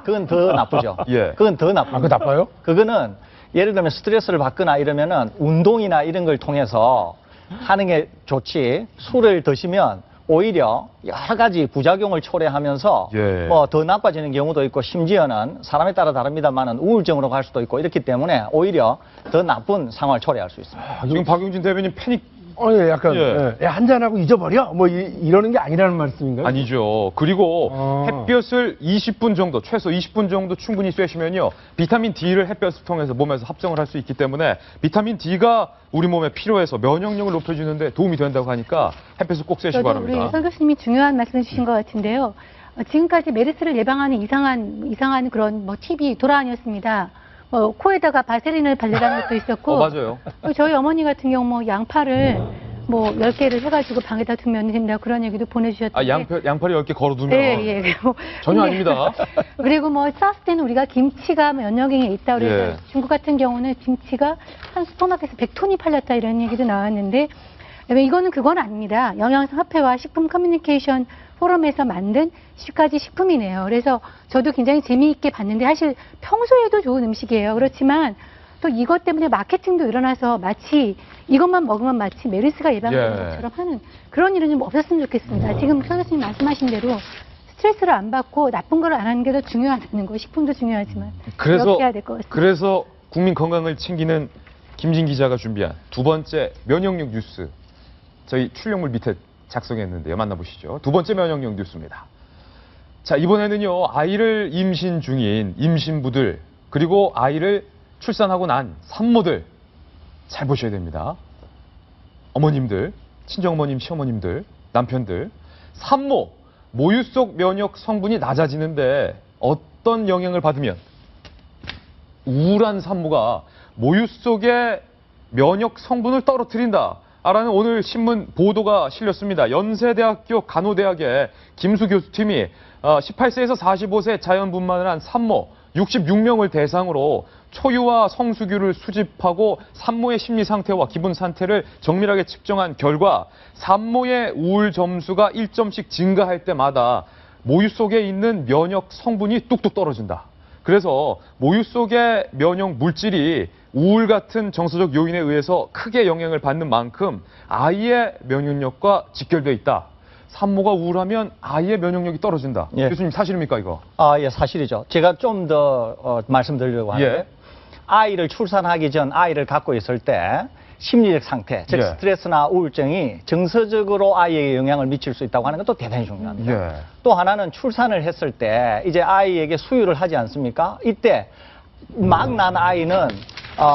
그건 더 나쁘죠. 예. 그건 더 나쁩니다. 그거 나빠요? 그거는 예를 들면 스트레스를 받거나 이러면은 운동이나 이런 걸 통해서 하는 게 좋지, 술을 드시면 오히려 여러 가지 부작용을 초래하면서 예. 뭐 더 나빠지는 경우도 있고, 심지어는 사람에 따라 다릅니다만은 우울증으로 갈 수도 있고, 이렇기 때문에 오히려 더 나쁜 상황을 초래할 수 있습니다. 지금 박용진 대변인 패닉 예, 약간 예. 한잔하고 잊어버려? 뭐 이러는 게 아니라는 말씀인가요? 아니죠. 그리고 아. 햇볕을 20분 정도, 최소 20분 정도 충분히 쐬시면요. 비타민 D를 햇볕을 통해서 몸에서 합성을 할 수 있기 때문에 비타민 D가 우리 몸에 필요해서 면역력을 높여주는데 도움이 된다고 하니까 햇볕을 꼭 쐬시기 저도 바랍니다. 우리 설 교수님이 중요한 말씀을 주신 것 같은데요. 지금까지 메르스를 예방하는 이상한 그런 뭐 팁이 돌아다녔습니다. 코에다가 바세린을 바르라는 것도 있었고, 맞아요. 저희 어머니 같은 경우 뭐 양파를 뭐 10개를 해가지고 방에다 두면 된다, 그런 얘기도 보내주셨던데. 양파를 10개 걸어두면 예. 그리고 전혀 아닙니다. 그리고 뭐 싸울 때는 우리가 김치가 면역력에 있다 그래서 예. 중국 같은 경우는 김치가 한 슈퍼마켓에서 100톤이 팔렸다 이런 얘기도 나왔는데, 이거는 그건 아닙니다. 영양사협회와 식품 커뮤니케이션 포럼에서 만든 10가지 식품이네요. 그래서 저도 굉장히 재미있게 봤는데 사실 평소에도 좋은 음식이에요. 그렇지만 또 이것 때문에 마케팅도 일어나서 마치 이것만 먹으면 마치 메르스가 예방되는 예. 것처럼 하는 그런 일은 좀 없었으면 좋겠습니다. 지금 서 교수님 말씀하신 대로 스트레스를 안 받고 나쁜 걸 안 하는 게 더 중요하다는 거. 식품도 중요하지만 그래서 그렇게 해야 될 것 같습니다. 그래서 국민 건강을 챙기는 김진 기자가 준비한 두 번째 면역력 뉴스 저희 출력물 밑에 작성했는데요. 만나보시죠. 두 번째 면역력 뉴스입니다. 자, 이번에는요. 아이를 임신 중인 임신부들 그리고 아이를 출산하고 난 산모들 잘 보셔야 됩니다. 어머님들, 친정어머님, 시어머님들, 남편들, 산모, 모유 속 면역 성분이 낮아지는데 어떤 영향을 받으면 우울한 산모가 모유 속의 면역 성분을 떨어뜨린다. 라는 오늘 신문 보도가 실렸습니다. 연세대학교 간호대학의 김수 교수팀이 18세에서 45세 자연분만을 한 산모 66명을 대상으로 초유와 성수기를 수집하고 산모의 심리 상태와 기분 상태를 정밀하게 측정한 결과 산모의 우울 점수가 1점씩 증가할 때마다 모유 속에 있는 면역 성분이 뚝뚝 떨어진다. 그래서 모유 속의 면역 물질이 우울 같은 정서적 요인에 의해서 크게 영향을 받는 만큼 아이의 면역력과 직결되어 있다. 산모가 우울하면 아이의 면역력이 떨어진다. 예. 교수님 사실입니까 이거? 예, 사실이죠. 제가 좀 더 말씀드리려고 하는데 예. 아이를 출산하기 전 아이를 갖고 있을 때 심리적 상태, 즉 예. 스트레스나 우울증이 정서적으로 아이에게 영향을 미칠 수 있다고 하는 것도 대단히 중요합니다. 예. 또 하나는 출산을 했을 때 이제 아이에게 수유를 하지 않습니까? 이때 막 난 아이는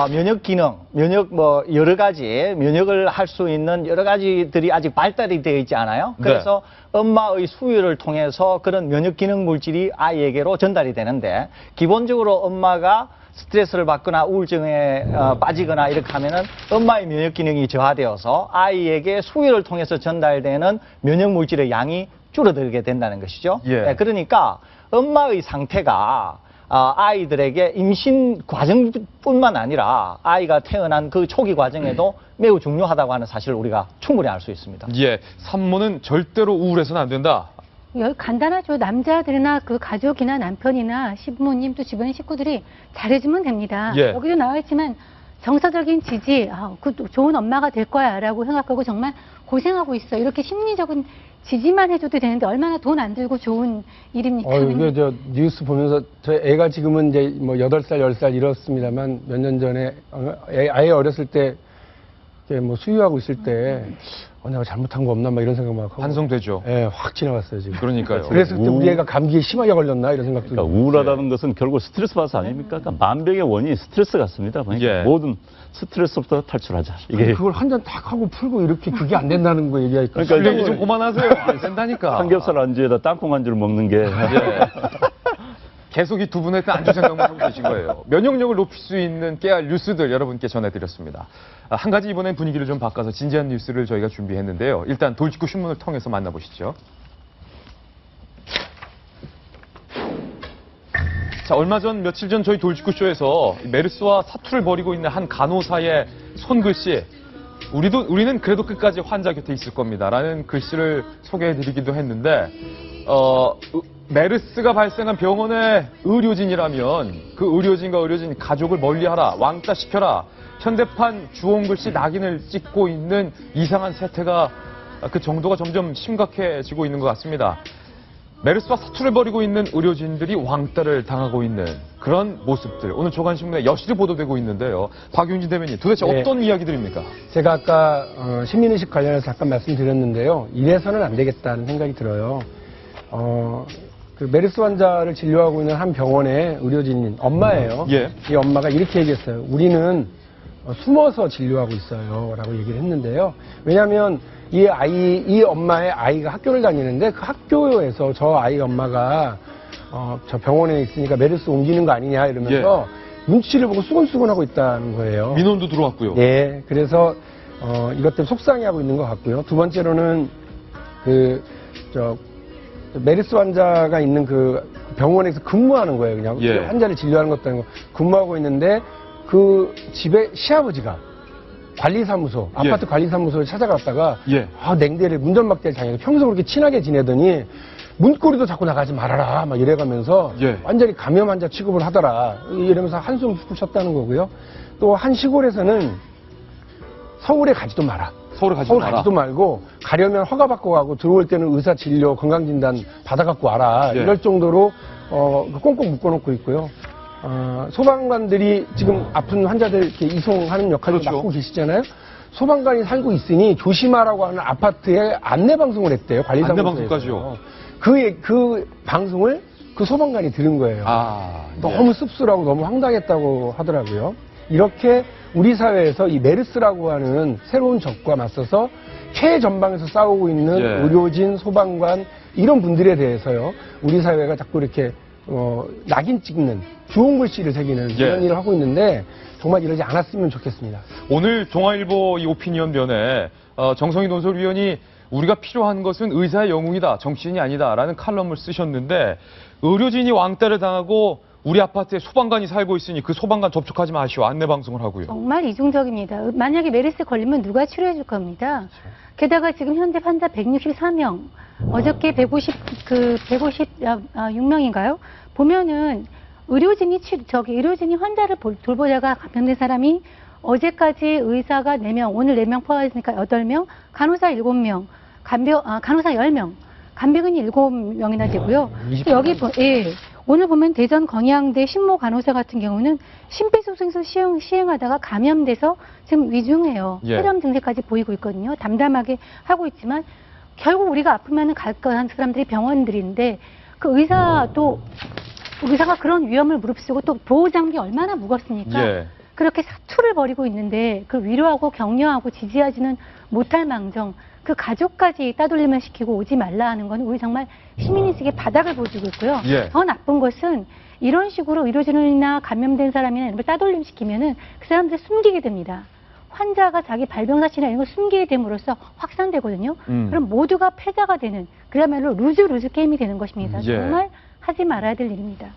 면역 기능, 여러 가지 면역을 할 수 있는 여러 가지들이 아직 발달이 되어 있지 않아요. 네. 그래서 엄마의 수유를 통해서 그런 면역 기능 물질이 아이에게로 전달이 되는데 기본적으로 엄마가 스트레스를 받거나 우울증에 빠지거나 이렇게 하면은 엄마의 면역 기능이 저하되어서 아이에게 수유를 통해서 전달되는 면역 물질의 양이 줄어들게 된다는 것이죠. 예. 네, 그러니까 엄마의 상태가 아이들에게 임신 과정뿐만 아니라 아이가 태어난 그 초기 과정에도 매우 중요하다고 하는 사실을 우리가 충분히 알 수 있습니다. 예, 산모는 절대로 우울해서는 안 된다. 간단하죠. 남자들이나 그 가족이나 남편이나 시부모님 또 주변 식구들이 잘해주면 됩니다. 예. 여기도 나와 있지만 정서적인 지지, 그 좋은 엄마가 될 거야 라고 생각하고 정말 고생하고 있어. 이렇게 심리적인 지지만 해줘도 되는데 얼마나 돈 안 들고 좋은 일입니까? 이게 저 뉴스 보면서 저 애가 지금은 이제 뭐 8살, 10살 이렇습니다만 몇 년 전에 아예 어렸을 때 이렇게 뭐 수유하고 있을 때 내가 잘못한 거 없나 막 이런 생각 막 하고 반성되죠. 예, 확 지나갔어요 지금. 그러니까요. 그랬을 때 우리 애가 감기에 심하게 걸렸나 이런 생각도 그러니까 우울하다는 것은 결국 스트레스 받아서 아닙니까? 그러니까 만병의 원인이 스트레스 같습니다. 그러니까 예. 모든 스트레스부터 탈출하자. 아니, 이게 그걸 한 잔 딱 하고 풀고 이렇게 그게 안 된다는 거 얘기하니까 그러니까 술 얘기 이거 좀 그만하세요. 안 된다니까. 삼겹살 안주에다 땅콩 안주를 먹는 게 예. 계속 이 두 분의 안주 생각만 하고 계신 거예요. 면역력을 높일 수 있는 깨알 뉴스들 여러분께 전해드렸습니다. 한 가지 이번엔 분위기를 좀 바꿔서 진지한 뉴스를 저희가 준비했는데요. 일단 돌직구 신문을 통해서 만나보시죠. 자, 얼마 전 며칠 전 저희 돌직구쇼에서 메르스와 사투를 벌이고 있는 한 간호사의 손글씨 우리는 그래도 끝까지 환자 곁에 있을 겁니다. 라는 글씨를 소개해드리기도 했는데 메르스가 발생한 병원의 의료진이라면 그 의료진과 의료진 가족을 멀리하라, 왕따시켜라, 현대판 주홍글씨 낙인을 찍고 있는 이상한 세태가 그 정도가 점점 심각해지고 있는 것 같습니다. 메르스와 사투를 벌이고 있는 의료진들이 왕따를 당하고 있는 그런 모습들 오늘 조간신문에 여실히 보도되고 있는데요. 박윤진 대변인 도대체 네. 어떤 이야기들입니까? 제가 아까 시민의식 관련해서 잠깐 말씀드렸는데요. 이래서는 안 되겠다는 생각이 들어요. 그 메르스 환자를 진료하고 있는 한 병원의 의료진인 엄마예요. 예. 이 엄마가 이렇게 얘기했어요. 우리는 숨어서 진료하고 있어요. 라고 얘기를 했는데요. 왜냐하면 이 엄마의 아이가 학교를 다니는데 그 학교에서 저 아이 엄마가 저 병원에 있으니까 메르스 옮기는 거 아니냐 이러면서 눈치를 보고 수근수근하고 있다는 거예요. 민원도 들어왔고요. 네, 그래서 이것 때문에 속상해하고 있는 것 같고요. 두 번째로는 메르스 환자가 있는 그 병원에서 근무하는 거예요. 그냥 예. 환자를 진료하는 것도 아니고 근무하고 있는데 그 집에 시아버지가 관리사무소, 예. 아파트 관리사무소를 찾아갔다가 예. 냉대를 문전박대를 당해서 평소 그렇게 친하게 지내더니 문고리도 자꾸 나가지 말아라 막 이래가면서 예. 완전히 감염 환자 취급을 하더라 이러면서 한숨 푹 쉬었다는 거고요. 또 한 시골에서는 서울에 가지도 마라. 서울에 가지 서울 마라. 가지도 말고 가려면 허가받고 가고 들어올 때는 의사 진료 건강진단 받아갖고 와라. 예. 이럴 정도로 꽁꽁 묶어놓고 있고요. 소방관들이 지금 아픈 환자들 이렇게 이송하는 역할을 그렇죠. 맡고 계시잖아요. 소방관이 살고 있으니 조심하라고 하는 아파트에 안내 방송을 했대요. 관리사무소에서. 안내 방송까지요? 그 방송을 그 소방관이 들은 거예요. 너무 씁쓸하고 너무 황당했다고 하더라고요. 이렇게 우리 사회에서 이 메르스라고 하는 새로운 적과 맞서서 최전방에서 싸우고 있는 예. 의료진, 소방관 이런 분들에 대해서요. 우리 사회가 자꾸 이렇게 낙인 찍는 좋은 글씨를 새기는 예. 이런 일을 하고 있는데 정말 이러지 않았으면 좋겠습니다. 오늘 동아일보 이 오피니언변에 정성희 논설위원이 우리가 필요한 것은 의사의 영웅이다, 정치인이 아니다라는 칼럼을 쓰셨는데 의료진이 왕따를 당하고 우리 아파트에 소방관이 살고 있으니 그 소방관 접촉하지 마시오 안내 방송을 하고요. 정말 이중적입니다. 만약에 메르스 걸리면 누가 치료해 줄 겁니다. 게다가 지금 현재 환자 164명, 어저께 156명인가요? 보면은 의료진이 환자를 돌보다가 감염된 사람이 어제까지 의사가 4명, 오늘 4명 포함했으니까 8명, 간호사 7명, 간호사 10명, 간병인이 7명이나 되고요. 여기 오늘 보면 대전 건양대 신모 간호사 같은 경우는 심폐소생술 시행하다가 감염돼서 지금 위중해요. 예. 폐렴 증세까지 보이고 있거든요. 담담하게 하고 있지만 결국 우리가 아프면 갈 거한 사람들이 병원들인데 그 의사가 그런 위험을 무릅쓰고 또 보호 장비 얼마나 무겁습니까? 예. 그렇게 사투를 벌이고 있는데 그 위로하고 격려하고 지지하지는 못할 망정 그 가족까지 따돌림을 시키고 오지 말라 하는 건 우리 정말 시민의식의 바닥을 보여주고 있고요. 예. 더 나쁜 것은 이런 식으로 의료진이나 감염된 사람이나 이런 걸 따돌림 시키면은 그 사람들 숨기게 됩니다. 환자가 자기 발병 사실이나 이런 걸 숨기게 됨으로써 확산되거든요. 그럼 모두가 패자가 되는 그야말로 루즈 게임이 되는 것입니다. 예. 정말 하지 말아야 될 일입니다.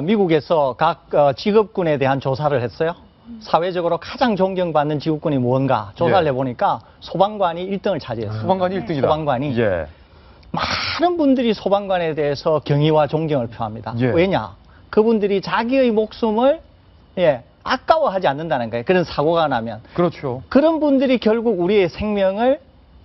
미국에서 각 직업군에 대한 조사를 했어요. 사회적으로 가장 존경받는 직업군이 뭔가 조사를 예. 해보니까 소방관이 1등을 차지했어요. 소방관이 1등이다. 소방관이. 예. 많은 분들이 소방관에 대해서 경의와 존경을 표합니다. 예. 왜냐? 그분들이 자기의 목숨을 아까워하지 않는다는 거예요. 그런 사고가 나면. 그렇죠. 그런 분들이 결국 우리의 생명을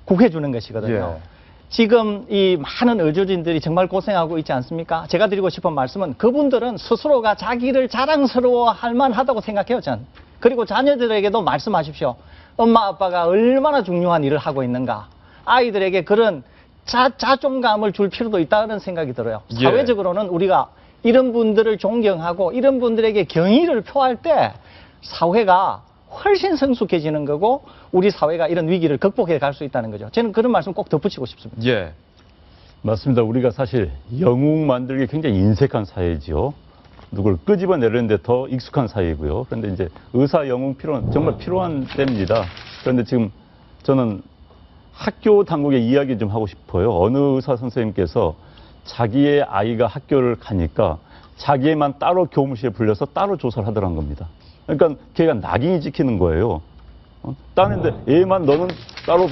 구해주는 것이거든요. 예. 지금 이 많은 의료진들이 정말 고생하고 있지 않습니까? 제가 드리고 싶은 말씀은 그분들은 스스로가 자기를 자랑스러워할 만하다고 생각해요, 전. 그리고 자녀들에게도 말씀하십시오. 엄마, 아빠가 얼마나 중요한 일을 하고 있는가. 아이들에게 그런 자존감을 줄 필요도 있다는 생각이 들어요. 예. 사회적으로는 우리가 이런 분들을 존경하고 이런 분들에게 경의를 표할 때 사회가 훨씬 성숙해지는 거고 우리 사회가 이런 위기를 극복해 갈 수 있다는 거죠. 저는 그런 말씀 꼭 덧붙이고 싶습니다. 예. 맞습니다. 우리가 사실 영웅 만들기 굉장히 인색한 사회지요. 누굴 끄집어내려는데 더 익숙한 사회이고요. 그런데 이제 의사 영웅 정말 필요한 때입니다. 그런데 지금 저는 학교 당국의 이야기 좀 하고 싶어요. 어느 의사 선생님께서 자기의 아이가 학교를 가니까 자기애만 따로 교무실에 불려서 따로 조사를 하더란 겁니다. 그러니까 걔가 낙인이 찍히는 거예요. 따는데 애만 너는 따로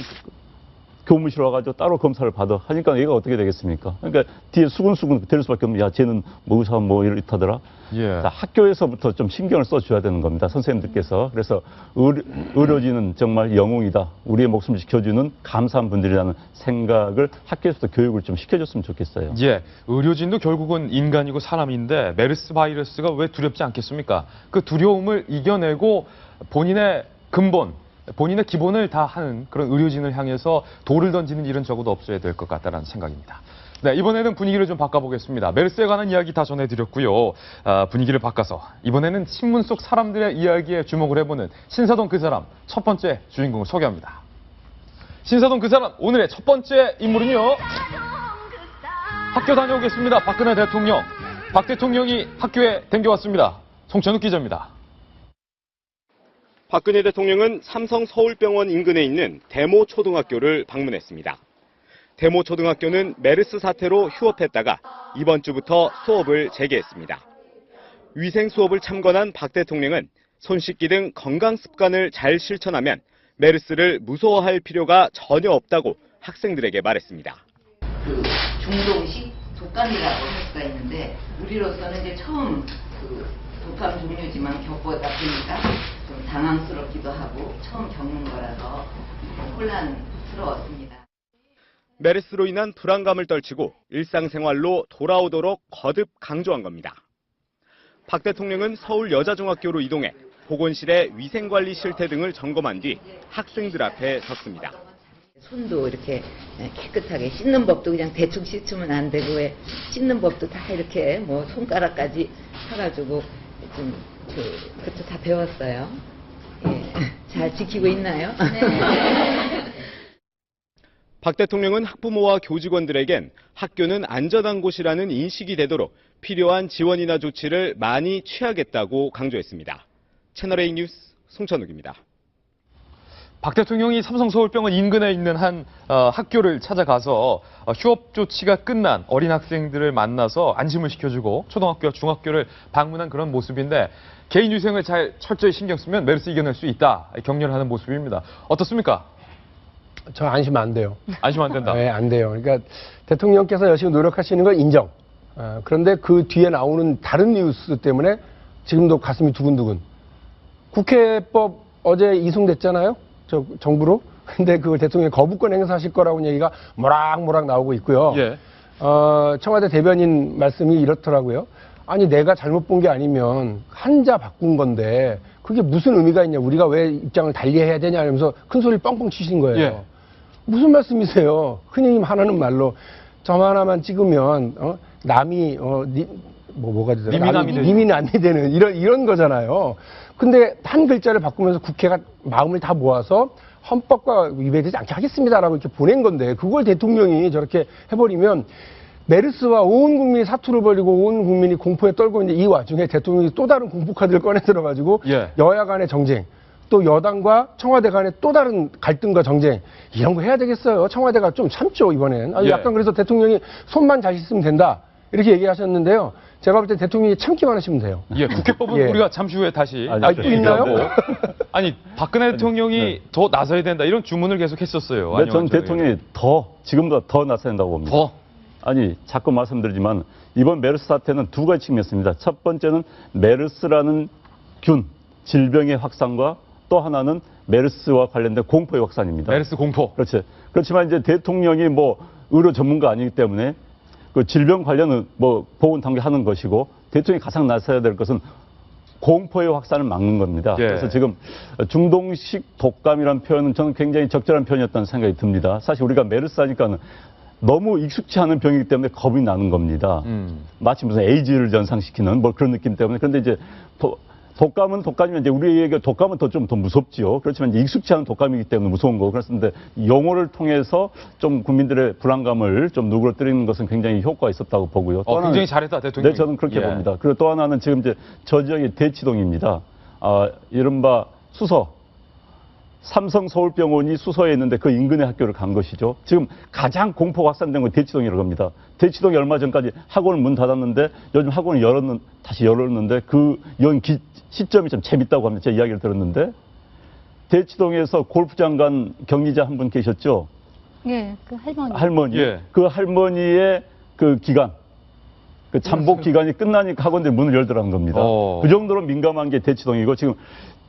교무실 와가지고 따로 검사를 받아 하니까 얘가 어떻게 되겠습니까? 그러니까 뒤에 수근수근 될 수밖에 없는 야 쟤는 뭐 의사가 뭐 이렇다더라. 예. 자, 학교에서부터 좀 신경을 써줘야 되는 겁니다. 선생님들께서. 그래서 의료진은 정말 영웅이다. 우리의 목숨을 지켜주는 감사한 분들이라는 생각을 학교에서도 교육을 좀 시켜줬으면 좋겠어요. 예, 의료진도 결국은 인간이고 사람인데 메르스 바이러스가 왜 두렵지 않겠습니까? 그 두려움을 이겨내고 본인의 근본, 본인의 기본을 다 하는 그런 의료진을 향해서 돌을 던지는 일은 적어도 없어야 될 것 같다는 생각입니다. 네, 이번에는 분위기를 좀 바꿔보겠습니다. 메르스에 관한 이야기 다 전해드렸고요. 분위기를 바꿔서 이번에는 신문 속 사람들의 이야기에 주목을 해보는 신사동 그 사람 첫 번째 주인공을 소개합니다. 신사동 그 사람 오늘의 첫 번째 인물은요. 학교 다녀오겠습니다. 박근혜 대통령. 박 대통령이 학교에 댕겨왔습니다. 송천욱 기자입니다. 박근혜 대통령은 삼성 서울병원 인근에 있는 대모초등학교를 방문했습니다. 대모초등학교는 메르스 사태로 휴업했다가 이번 주부터 수업을 재개했습니다. 위생 수업을 참관한 박 대통령은 손 씻기 등 건강 습관을 잘 실천하면 메르스를 무서워할 필요가 전혀 없다고 학생들에게 말했습니다. 그 중동식 독감이라고 할 수가 있는데 우리로서는 이제 처음 그 독감 종류지만 겪어다 보니까 좀 당황스럽기도 하고 처음 겪는 거라서 혼란스러웠습니다. 메르스로 인한 불안감을 떨치고 일상생활로 돌아오도록 거듭 강조한 겁니다. 박 대통령은 서울 여자중학교로 이동해 보건실의 위생관리 실태 등을 점검한 뒤 학생들 앞에 섰습니다. 손도 이렇게 깨끗하게 씻는 법도 그냥 대충 씻으면 안 되고 왜 씻는 법도 다 이렇게 뭐 손가락까지 사가지고 좀 그것도 다 배웠어요. 예, 잘 지키고 있나요? 네. 박 대통령은 학부모와 교직원들에겐 학교는 안전한 곳이라는 인식이 되도록 필요한 지원이나 조치를 많이 취하겠다고 강조했습니다. 채널A 뉴스 송천욱입니다. 박 대통령이 삼성서울병원 인근에 있는 한 학교를 찾아가서 휴업 조치가 끝난 어린 학생들을 만나서 안심을 시켜주고 초등학교와 중학교를 방문한 그런 모습인데 개인 위생을 잘 철저히 신경 쓰면 메르스 이겨낼 수 있다 격려를 하는 모습입니다. 어떻습니까? 저 안심 안 돼요. 안심 안 된다. 네, 안 돼요. 그러니까 대통령께서 열심히 노력하시는 건 인정. 그런데 그 뒤에 나오는 다른 뉴스 때문에 지금도 가슴이 두근두근. 국회법 어제 이송됐잖아요. 저 정부로. 근데 그걸 대통령이 거부권 행사하실 거라고 얘기가 모락모락 나오고 있고요. 예. 청와대 대변인 말씀이 이렇더라고요. 아니 내가 잘못 본 게 아니면 한자 바꾼 건데 그게 무슨 의미가 있냐. 우리가 왜 입장을 달리해야 되냐 하면서 큰 소리 뻥뻥 치신 거예요. 예. 무슨 말씀이세요? 흔히 하는 말로 점 하나만 찍으면 남이 뭐가 되더라? 님이 남이 되는 이런 거잖아요. 근데 한 글자를 바꾸면서 국회가 마음을 다 모아서 헌법과 위배되지 않게 하겠습니다라고 이렇게 보낸 건데 그걸 대통령이 저렇게 해버리면 메르스와 온 국민이 사투를 벌이고 온 국민이 공포에 떨고 있는 이 와중에 대통령이 또 다른 공포카드를 꺼내 들어가지고 예. 여야 간의 정쟁 또 여당과 청와대 간의 또 다른 갈등과 정쟁 이런 거 해야 되겠어요. 청와대가 좀 참죠 이번엔. 예. 약간 그래서 대통령이 손만 잘 씻으면 된다 이렇게 얘기하셨는데요. 제가 볼 때 대통령이 참기만 하시면 돼요. 예, 국회법은 예. 우리가 잠시 후에 다시 또 있나요? 아니 박근혜 대통령이 더 나서야 된다 이런 주문을 계속 했었어요. 네, 전 대통령이 지금보다 더 나서야 된다고 봅니다. 더? 아니, 자꾸 말씀드리지만 이번 메르스 사태는 두 가지 측면이 있습니다. 첫 번째는 메르스라는 균, 질병의 확산과 또 하나는 메르스와 관련된 공포의 확산입니다. 메르스 공포. 그렇지. 그렇지만 이제 대통령이 의료 전문가 아니기 때문에 그 질병 관련은 보건당국이 하는 것이고 대통령이 가장 나서야 될 것은 공포의 확산을 막는 겁니다. 예. 그래서 지금 중동식 독감이라는 표현은 저는 굉장히 적절한 표현이었다는 생각이 듭니다. 사실 우리가 메르스 하니까는 너무 익숙치 않은 병이기 때문에 겁이 나는 겁니다. 마치 무슨 에이즈를 연상시키는 그런 느낌 때문에. 그런데 이제 독감은 독감이면 이제 우리에게 독감은 좀 더 무섭지요. 그렇지만 이제 익숙치 않은 독감이기 때문에 무서운 거고. 그렇습니다. 용어를 통해서 좀 국민들의 불안감을 좀 누그러뜨리는 것은 굉장히 효과가 있었다고 보고요. 또 굉장히 잘했다 대통령. 네, 저는 그렇게 봅니다. 그리고 또 하나는 지금 이제 저 지역이 대치동입니다. 이른바 수서. 삼성 서울병원이 수서에 있는데 그 인근의 학교를 간 것이죠. 지금 가장 공포 확산된 건 대치동이라고 합니다. 대치동이 얼마 전까지 학원을 문 닫았는데 요즘 학원을 다시 열었는데 그 시점이 좀 재밌다고 합니다. 제 이야기를 들었는데 대치동에서 골프장 간 격리자 한 분 계셨죠? 예, 그 할머니. 할머니. 예. 그 할머니의 그 기간. 그 잠복 기간이 끝나니까 학원들이 문을 열더라는 겁니다. 그 정도로 민감한 게 대치동이고 지금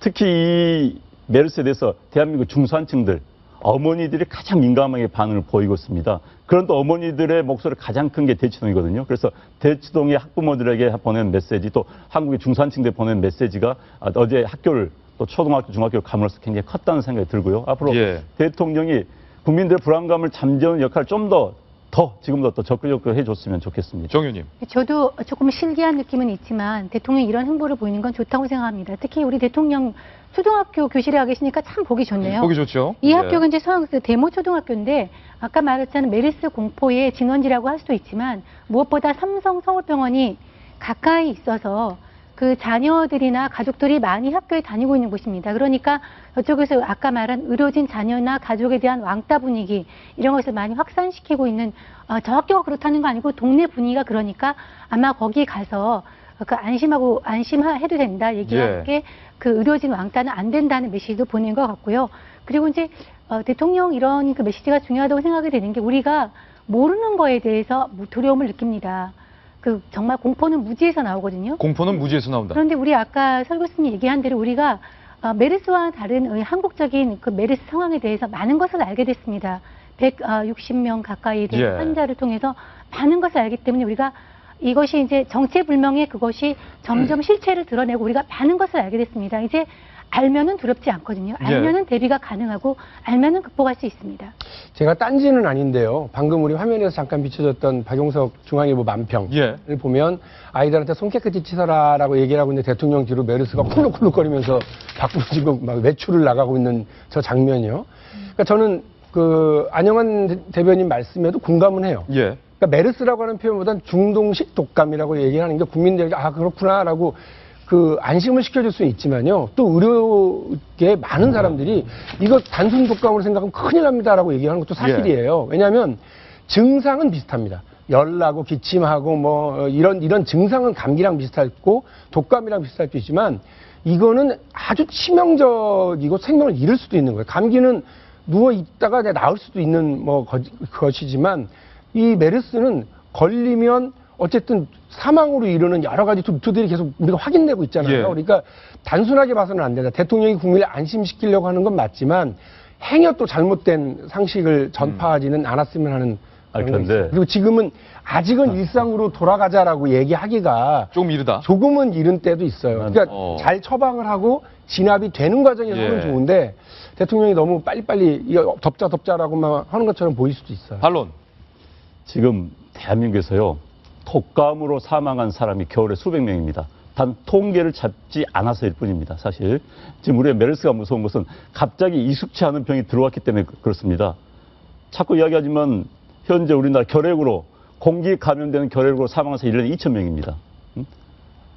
특히 이 메르스에 대해서 대한민국 중산층들, 어머니들이 가장 민감하게 반응을 보이고 있습니다. 그런데 어머니들의 목소리가 가장 큰 게 대치동이거든요. 그래서 대치동의 학부모들에게 보낸 메시지, 또 한국의 중산층들에 보낸 메시지가 어제 학교를 또 초등학교, 중학교를 감으로써 굉장히 컸다는 생각이 들고요. 앞으로 대통령이 국민들의 불안감을 잠재우는 역할을 좀 더 지금보다 더 적극적으로 해줬으면 좋겠습니다. 정 의원님. 저도 조금 실기한 느낌은 있지만 대통령이 이런 행보를 보이는 건 좋다고 생각합니다. 특히 우리 대통령 초등학교 교실에 와 계시니까 참 보기 좋네요. 보기 좋죠. 이 학교가 이제 대모 초등학교인데 아까 말했잖아요. 메르스 공포의 진원지라고 할 수도 있지만 무엇보다 삼성 서울병원이 가까이 있어서 그 자녀들이나 가족들이 많이 학교에 다니고 있는 곳입니다. 그러니까 저쪽에서 아까 말한 의료진 자녀나 가족에 대한 왕따 분위기 이런 것을 많이 확산시키고 있는 저 학교가 그렇다는 거 아니고 동네 분위기가 그러니까 아마 거기 가서 그 안심해도 된다 얘기할 게 그 의료진 왕따는 안 된다는 메시지도 보낸 것 같고요. 그리고 이제 대통령 이런 그 메시지가 중요하다고 생각이 되는 게 우리가 모르는 거에 대해서 두려움을 느낍니다. 그 정말 공포는 무지에서 나오거든요. 공포는 무지에서 나온다. 그런데 우리 아까 설 교수님 얘기한 대로 우리가 메르스와 다른 한국적인 그 메르스 상황에 대해서 많은 것을 알게 됐습니다. 160명 가까이 된 환자를 통해서 많은 것을 알기 때문에 우리가 이것이 이제 정체불명의 그것이 점점 실체를 드러내고 우리가 많은 것을 알게 됐습니다. 이제 알면은 두렵지 않거든요. 알면은 대비가 가능하고 알면은 극복할 수 있습니다. 제가 딴지는 아닌데요. 방금 우리 화면에서 잠깐 비춰졌던 박용석 중앙일보 만평을 보면 아이들한테 손 깨끗이 씻어라라고 얘기를 하고 있는데 대통령 뒤로 메르스가 쿨룩쿨룩거리면서 밖으로 지금 막 외출을 나가고 있는 저 장면이요. 그러니까 저는 그 안영환 대변인 말씀에도 공감은 해요. 그러니까 메르스라고 하는 표현보다는 중동식 독감이라고 얘기를 하는 게 국민들에게 아 그렇구나라고 그 안심을 시켜줄 수는 있지만요. 또 의료계의 많은 사람들이 이거 단순 독감으로 생각하면 큰일 납니다라고 얘기하는 것도 사실이에요. 왜냐하면 증상은 비슷합니다. 열나고 기침하고 뭐 이런 증상은 감기랑 비슷하고 독감이랑 비슷할 수 있지만 이거는 아주 치명적이고 생명을 잃을 수도 있는 거예요. 감기는 누워 있다가 나을 수도 있는 뭐 것이지만 이 메르스는 걸리면 어쨌든 사망으로 이르는 여러 가지 루트들이 계속 우리가 확인되고 있잖아요. 그러니까 단순하게 봐서는 안 된다. 대통령이 국민을 안심시키려고 하는 건 맞지만 행여 또 잘못된 상식을 전파하지는 않았으면 하는 그런데 그리고 지금은 아직은 일상으로 돌아가자라고 얘기하기가 좀 이르다. 조금은 이른 때도 있어요. 그러니까 잘 처방을 하고 진압이 되는 과정에서는 좋은데 대통령이 너무 빨리빨리 이거 덮자라고만 하는 것처럼 보일 수도 있어요. 반론. 지금 대한민국에서요. 독감으로 사망한 사람이 겨울에 수백 명입니다. 단 통계를 잡지 않아서일 뿐입니다. 사실 지금 우리의 메르스가 무서운 것은 갑자기 익숙치 않은 병이 들어왔기 때문에 그렇습니다. 자꾸 이야기하지만 현재 우리나라 결핵으로 공기 감염되는 결핵으로 사망한 사람이 1년에 2,000명입니다.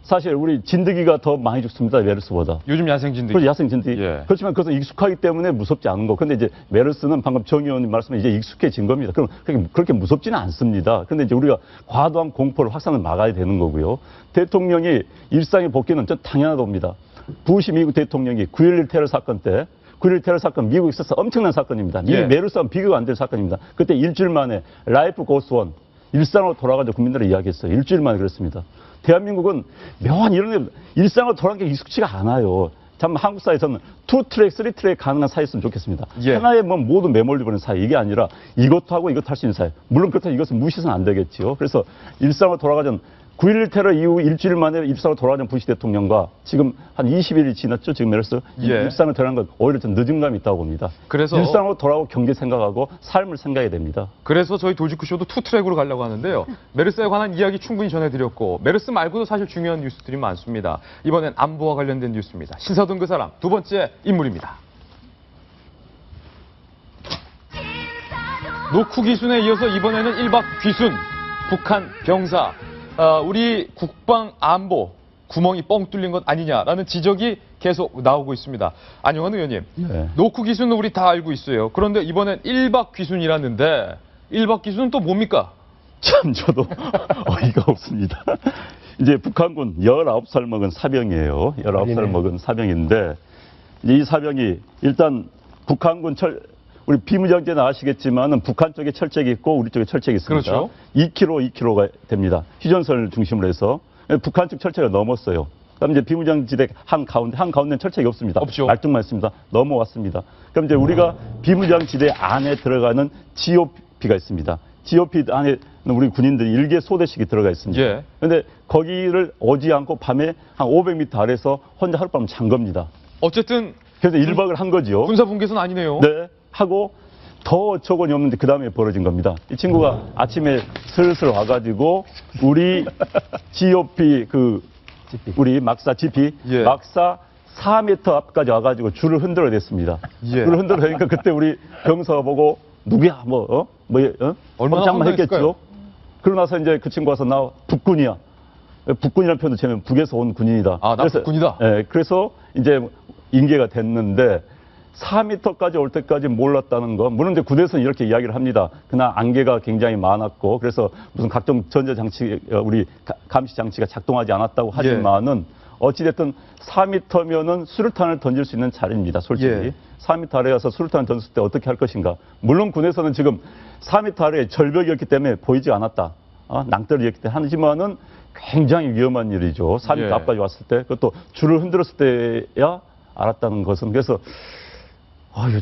사실 우리 진드기가 더 많이 죽습니다. 메르스보다. 요즘 야생 진드기. 그렇죠. 야생 진드기. 그렇지만 그것은 익숙하기 때문에 무섭지 않은 거. 근데 이제 메르스는 방금 정 의원님 말씀에 이제 익숙해진 겁니다. 그럼 그렇게 무섭지는 않습니다. 근데 이제 우리가 과도한 공포를 확산을 막아야 되는 거고요. 대통령이 일상에 복귀는 전 당연하답니다. 부시 미국 대통령이 9.11 테러 사건 때 9.11 테러 사건 미국에 있어서 엄청난 사건입니다. 미국 메르스와 비교가 안 될 사건입니다. 그때 일주일 만에 라이프 고스 원 일상으로 돌아가서 국민들을 이야기했어요. 일주일 만에 그랬습니다. 대한민국은 묘한 이런 일상으로 돌아간 게 익숙치가 않아요. 참 한국 사회에서는 2트랙, 3트랙 가능한 사회였으면 좋겠습니다. 하나에 뭐 모두 매몰려버리는 사회. 이게 아니라 이것도 하고 이것도 할 수 있는 사회. 물론 그렇다고 이것은 무시해서는 안 되겠지요. 그래서 일상으로 돌아가전 9.11 테러 이후 일주일 만에 일상으로 돌아가는 부시 대통령과 지금 한 20일이 지났죠. 지금 메르스 일상으로 돌아가는 건 오히려 좀 늦은 감이 있다고 봅니다. 그래서 일상으로 돌아오고 경제 생각하고 삶을 생각해야 됩니다. 그래서 저희 도지크쇼도 투트랙으로 가려고 하는데요. 메르스에 관한 이야기 충분히 전해드렸고 메르스 말고도 사실 중요한 뉴스들이 많습니다. 이번엔 안보와 관련된 뉴스입니다. 신사동 그 사람 두 번째 인물입니다. 노쿠 기순에 이어서 이번에는 1박 귀순 북한 병사 우리 국방 안보 구멍이 뻥 뚫린 것 아니냐라는 지적이 계속 나오고 있습니다. 안영환 의원님, 노쿠 기순은 우리 다 알고 있어요. 그런데 이번엔 1박 귀순이라는데 1박 귀순은 또 뭡니까? 참 저도 어이가 없습니다. 이제 북한군 19살 먹은 사병이에요. 19살 먹은 사병인데 이 사병이 일단 북한군 우리 비무장지는 아시겠지만은 북한 쪽에 철책이 있고 우리 쪽에 철책이 있습니다. 그렇죠. 2km가 됩니다. 휴전선을 중심으로 해서 북한 쪽 철책을 넘었어요. 그다음 이제 비무장지대 한가운데는 철책이 없습니다. 없죠. 말뚝만 있습니다. 넘어왔습니다. 그럼 이제 우리가 비무장지대 안에 들어가는 GOP가 있습니다. GOP 안에 우리 군인들이 일개 소대식이 들어가 있습니다. 그런데 거기를 오지 않고 밤에 한 500m 아래서 혼자 하룻밤 잔 겁니다. 어쨌든 그래서 1박을 한 거죠. 군사분계선 아니네요. 네. 하고 더 어처구니 없는데 그 다음에 벌어진 겁니다. 이 친구가 아침에 슬슬 와가지고 우리 GOP 우리 막사 GP 막사 4m 앞까지 와가지고 줄을 흔들어댔습니다. 줄을 흔들어대니까 그때 우리 병사가 보고 누구야 얼마나 깜짝만 했겠죠. 그러고 나서 이제 그 친구 와서 나 북군이야. 북군이라는 표현도 제면 북에서 온 군인이다. 나 그래서, 북군이다. 그래서 이제 인계가 됐는데 4m까지 올 때까지 몰랐다는 거. 물론 이제 군에서는 이렇게 이야기를 합니다. 그날 안개가 굉장히 많았고 그래서 무슨 각종 전자 장치, 우리 감시 장치가 작동하지 않았다고 하지만은 어찌됐든 4m면은 수류탄을 던질 수 있는 자리입니다. 솔직히. 예. 4m 아래에 가서 수류탄을 던졌을 때 어떻게 할 것인가. 물론 군에서는 지금 4m 아래에 절벽이었기 때문에 보이지 않았다. 낭떠러지였기 때문에 하지만은 굉장히 위험한 일이죠. 4m 예. 앞까지 왔을 때 그것도 줄을 흔들었을 때야 알았다는 것은. 그래서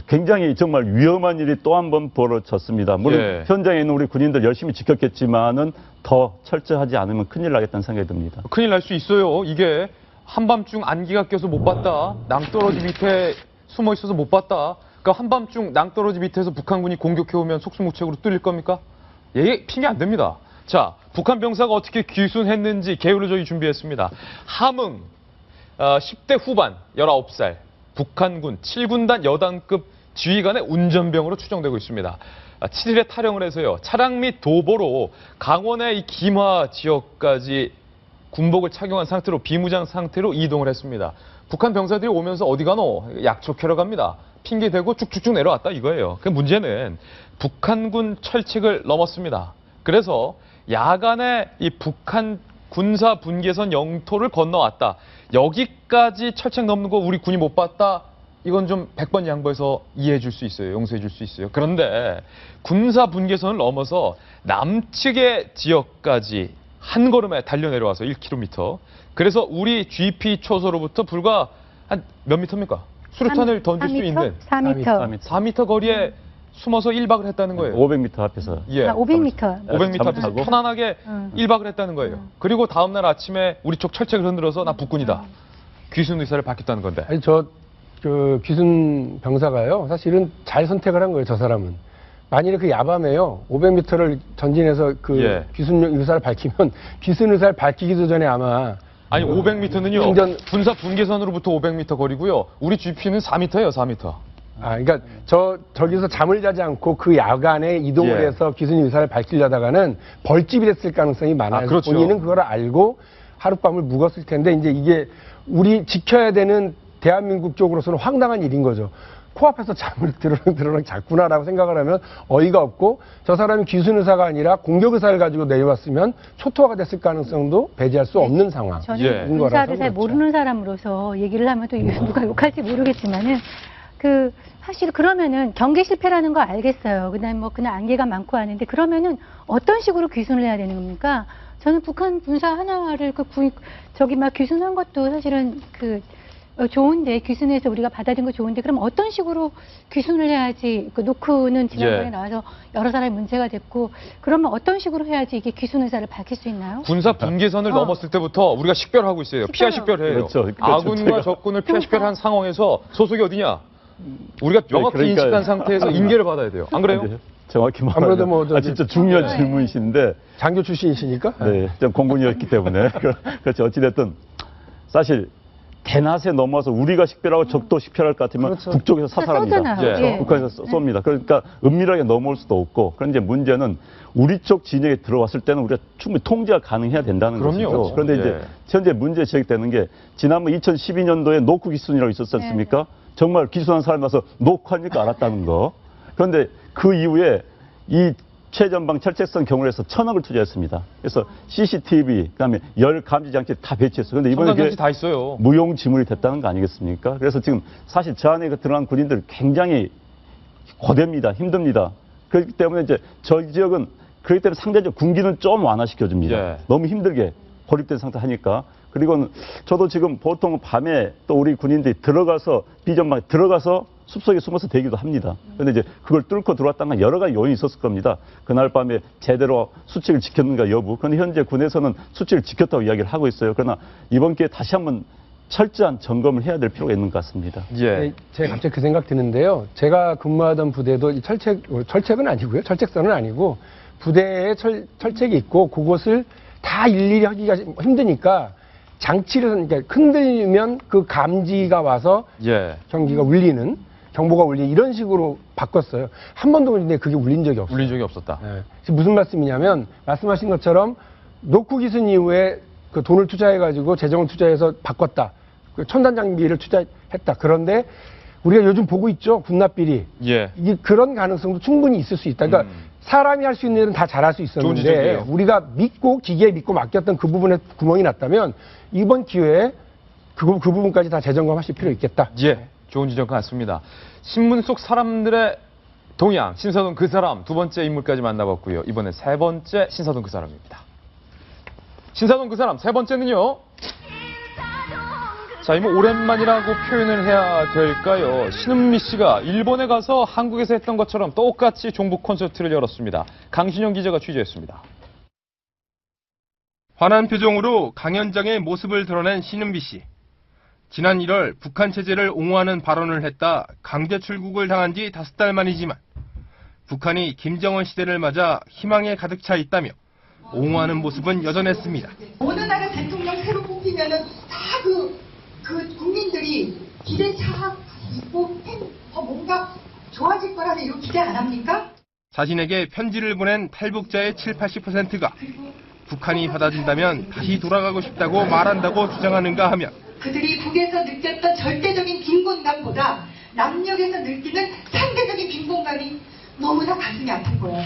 굉장히 정말 위험한 일이 또 한 번 벌어졌습니다. 물론 예. 현장에 있는 우리 군인들 열심히 지켰겠지만은 더 철저하지 않으면 큰일 나겠다는 생각이 듭니다. 큰일 날 수 있어요. 이게 한밤중 안개가 껴서 못 봤다. 낭떠러지 밑에 숨어 있어서 못 봤다. 그러니까 한밤중 낭떠러지 밑에서 북한군이 공격해오면 속수무책으로 뚫릴 겁니까? 예, 핑계 안 됩니다. 자, 북한 병사가 어떻게 귀순했는지 개요를 저희 준비했습니다. 함흥 10대 후반 19살 북한군 7군단 여단급 지휘관의 운전병으로 추정되고 있습니다. 7일에 탈영을 해서요. 차량 및 도보로 강원의 이 김화 지역까지 군복을 착용한 상태로 비무장 상태로 이동을 했습니다. 북한 병사들이 오면서 어디 가노? 약촉하러 갑니다. 핑계대고 쭉쭉쭉 내려왔다 이거예요. 그 문제는 북한군 철책을 넘었습니다. 그래서 야간에 이 북한 군사 분계선 영토를 건너왔다. 여기까지 철책 넘는 거 우리 군이 못 봤다. 이건 좀 100번 양보해서 이해해 줄 수 있어요. 용서해 줄 수 있어요. 그런데 군사 분계선을 넘어서 남측의 지역까지 한 걸음에 달려 내려와서 1km. 그래서 우리 GP 초소로부터 불과 한 몇 미터입니까? 수류탄을 던질 수 있는 4m. 4m 거리에 숨어서 1박을 했다는 거예요. 500m 앞에서. 예. 500m. 500m 앞에서 잘못하고. 편안하게 1박을 했다는 거예요. 그리고 다음날 아침에 우리 쪽 철책을 흔들어서 나 북군이다. 귀순 의사를 밝혔다는 건데. 아니, 그 귀순 병사가요, 사실은 잘 선택을 한 거예요, 저 사람은. 만일에 그 야밤에요, 500m를 전진해서 그 예. 귀순 의사를 밝히면, 귀순 의사를 밝히기도 전에 아마, 아니 500m는요. 충전- 군사 분계선으로부터 500m 거리고요. 우리 GP는 4m예요, 4m. 그러니까 저기서 잠을 자지 않고 그 야간에 이동을 예. 해서 귀순 의사를 밝히려다가는 벌집이 됐을 가능성이 많아요. 그렇죠. 본인은 그걸 알고 하룻밤을 묵었을 텐데, 이제 이게 우리 지켜야 되는 대한민국 쪽으로서는 황당한 일인 거죠. 코앞에서 잠을 들어랑 잤구나라고 생각을 하면 어이가 없고, 저 사람이 귀순 의사가 아니라 공격 의사를 가지고 내려왔으면 초토화가 됐을 가능성도 배제할 수 없는 상황. 저는 예. 군사를 잘 그렇죠. 모르는 사람으로서 얘기를 하면 또 누가 욕할지 모르겠지만은 사실 그러면은 경계 실패라는 거 알겠어요. 그다음 뭐 그냥 안개가 많고 하는데 그러면은 어떤 식으로 귀순을 해야 되는 겁니까? 저는 북한 군사 하나를 저기 막 귀순한 것도 사실은 좋은데 귀순해서 우리가 받아들인 거 좋은데 그럼 어떤 식으로 귀순을 해야지 노크는 지난번에 예. 나와서 여러 사람이 문제가 됐고 그러면 어떤 식으로 해야지 이게 귀순 의사를 밝힐 수 있나요? 군사 분계선을 넘었을 때부터 우리가 식별하고 있어요. 피하 식별해요. 그렇죠. 그러니까 아군과 제가- 적군을 피하 식별한 상황에서 소속이 어디냐? 우리가 명확히 그러니까요. 인식한 상태에서 인계를 받아야 돼요. 안 그래요? 네, 정확히 말하면 아무래도 뭐 저기- 진짜 중요한 네. 질문이신데 장교 출신이시니까. 네, 좀 공군이었기 때문에 그렇죠. 어찌됐든 사실 대낮에 넘어서 우리가 식별하고 적도 식별할 것 같으면 그렇죠. 북쪽에서 사살합니다. 쏘잖아요. 예. 예. 북한에서 쏩니다. 그러니까 은밀하게 넘어올 수도 없고. 그런데 문제는 우리 쪽 진영에 들어왔을 때는 우리가 충분히 통제가 가능해야 된다는 그럼요. 것이죠. 그런데 이제 예. 현재 문제 제기되는 게 지난번 2012년도에 노크 기순이라고 있었지 않습니까? 정말 기순한 사람이 와서 노크하니까 알았다는 거. 그런데 그 이후에 이 최전방 철책선 경우에서 1,000억을 투자했습니다. 그래서 CCTV, 그다음에 열 감지 장치 다 배치했어요. 그런데 이번에 첨단 그게 장치 다 있어요. 무용지물이 됐다는 거 아니겠습니까? 그래서 지금 사실 저 안에 들어간 군인들 굉장히 고됩니다. 힘듭니다. 그렇기 때문에 이제 저 지역은 그렇기 때문에 상대적 군기는 좀 완화시켜줍니다. 예. 너무 힘들게 고립된 상태 하니까. 그리고 저도 지금 보통 밤에 또 우리 군인들이 들어가서 비전방에 들어가서 숲속에 숨어서 대기도 합니다. 그런데 이제 그걸 뚫고 들어왔다는 건 여러 가지 요인이 있었을 겁니다. 그날 밤에 제대로 수칙을 지켰는가 여부. 그런데 현재 군에서는 수칙을 지켰다고 이야기를 하고 있어요. 그러나 이번 기회에 다시 한번 철저한 점검을 해야 될 필요가 있는 것 같습니다. 예. 제가 갑자기 그 생각 드는데요. 제가 근무하던 부대도 이 철책은 아니고요. 철책선은 아니고 부대에 철책이 있고 그것을 다 일일이 하기가 힘드니까 장치를 그러니까 흔들면 그 감지가 와서 예. 경기가 울리는 경보가 울리는 이런 식으로 바꿨어요. 한 번도 근데 그게 울린 적이 없어요. 울린 적이 없었다. 예. 지금 무슨 말씀이냐면 말씀하신 것처럼 노크 기순 이후에 그 돈을 투자해가지고 재정을 투자해서 바꿨다. 그 첨단 장비를 투자했다. 그런데 우리가 요즘 보고 있죠. 군납비리. 예. 이게 그런 가능성도 충분히 있을 수 있다. 그러니까 사람이 할 수 있는 일은 다 잘할 수 좋은 있었는데 지적이에요. 우리가 믿고 기계에 믿고 맡겼던 그 부분에 구멍이 났다면 이번 기회에 그 부분까지 다 재점검하실 필요 있겠다. 예. 좋은 지적 같습니다. 신문 속 사람들의 동향, 신사동 그 사람 두 번째 인물까지 만나봤고요. 이번에 세 번째 신사동 그 사람입니다. 신사동 그 사람 세 번째는요. 자, 이뭐 오랜만이라고 표현을 해야 될까요? 신은미 씨가 일본에 가서 한국에서 했던 것처럼 똑같이 종북 콘서트를 열었습니다. 강신영 기자가 취재했습니다. 환한 표정으로 강연장의 모습을 드러낸 신은미 씨. 지난 1월 북한 체제를 옹호하는 발언을 했다 강제 출국을 당한 지 5달 만이지만 북한이 김정은 시대를 맞아 희망에 가득 차 있다며 옹호하는 모습은 여전했습니다. 어느 나라 대통령 새로 뽑히면은 다 그 국민들이 기대차 있고 뭔가 좋아질 거라는 이런 기대 안 합니까? 자신에게 편지를 보낸 탈북자의 70~80%가 북한이 받아준다면 다시 돌아가고 싶다고 말한다고 주장하는가 하면 그들이 북에서 느꼈던 절대적인 빈곤감보다 남녘에서 느끼는 상대적인 빈곤감이 너무나 가슴이 아픈 거예요.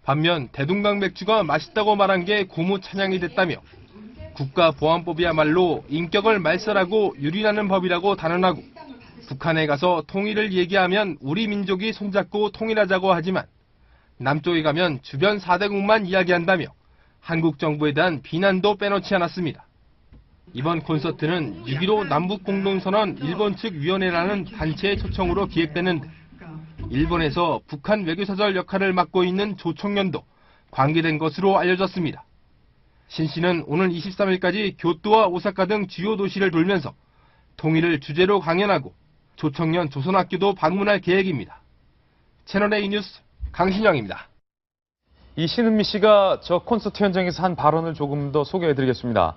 반면 대동강 맥주가 맛있다고 말한 게 고무 찬양이 됐다며 국가보안법이야말로 인격을 말살하고 유린하는 법이라고 단언하고 북한에 가서 통일을 얘기하면 우리 민족이 손잡고 통일하자고 하지만 남쪽에 가면 주변 4대국만 이야기한다며 한국 정부에 대한 비난도 빼놓지 않았습니다. 이번 콘서트는 6.15 남북공동선언 일본 측 위원회라는 단체의 초청으로 기획되는데 일본에서 북한 외교사절 역할을 맡고 있는 조총련도 관계된 것으로 알려졌습니다. 신 씨는 오늘 23일까지 교토와 오사카 등 주요 도시를 돌면서 통일을 주제로 강연하고 조총련 조선학교도 방문할 계획입니다. 채널A 뉴스 강신영입니다. 이 신은미 씨가 저 콘서트 현장에서 한 발언을 조금 더 소개해드리겠습니다.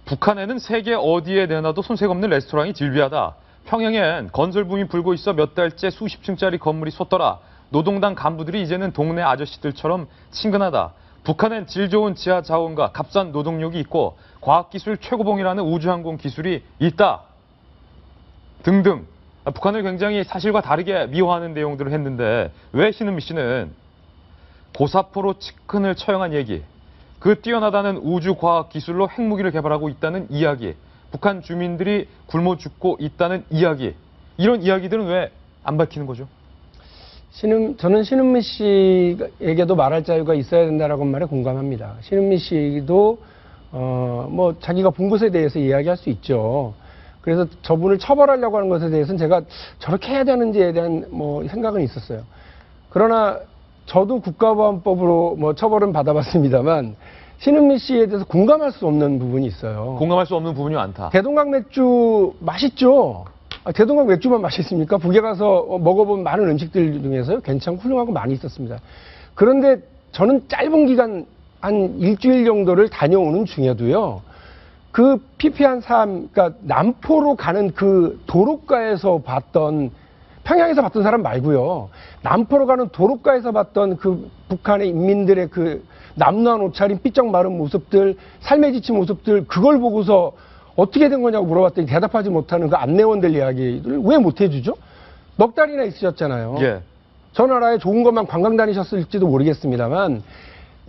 북한에는 세계 어디에 내놔도 손색 없는 레스토랑이 질비하다. 평양엔 건설붐이 불고 있어 몇 달째 수십 층짜리 건물이 솟더라. 노동당 간부들이 이제는 동네 아저씨들처럼 친근하다. 북한엔 질 좋은 지하 자원과 값싼 노동력이 있고 과학기술 최고봉이라는 우주항공 기술이 있다. 등등. 북한을 굉장히 사실과 다르게 미화하는 내용들을 했는데 왜 신은미 씨는 고사포로 측근을 처형한 얘기, 그 뛰어나다는 우주과학 기술로 핵무기를 개발하고 있다는 이야기, 북한 주민들이 굶어 죽고 있다는 이야기, 이런 이야기들은 왜 안 밝히는 거죠? 저는 신은미 씨에게도 말할 자유가 있어야 된다라고 말에 공감합니다. 신은미 씨도 뭐 자기가 본 것에 대해서 이야기할 수 있죠. 그래서 저분을 처벌하려고 하는 것에 대해서는 제가 저렇게 해야 되는지에 대한 뭐 생각은 있었어요. 그러나 저도 국가보안법으로 뭐 처벌은 받아봤습니다만 신은미 씨에 대해서 공감할 수 없는 부분이 있어요. 공감할 수 없는 부분이 많다. 대동강 맥주 맛있죠? 대동강 맥주만 맛있습니까? 북에 가서 먹어본 많은 음식들 중에서요. 괜찮고 훌륭하고 많이 있었습니다. 그런데 저는 짧은 기간 한 일주일 정도를 다녀오는 중에도요. 그 피폐한 삶, 그러니까 남포로 가는 그 도로가에서 봤던, 평양에서 봤던 사람 말고요. 남포로 가는 도로가에서 봤던 그 북한의 인민들의 그 남루한 옷차림, 삐쩍 마른 모습들, 삶에 지친 모습들, 그걸 보고서 어떻게 된 거냐고 물어봤더니 대답하지 못하는 그 안내원들 이야기를 왜 못 해주죠? 넉 달이나 있으셨잖아요. 예. 저 나라에 좋은 것만 관광 다니셨을지도 모르겠습니다만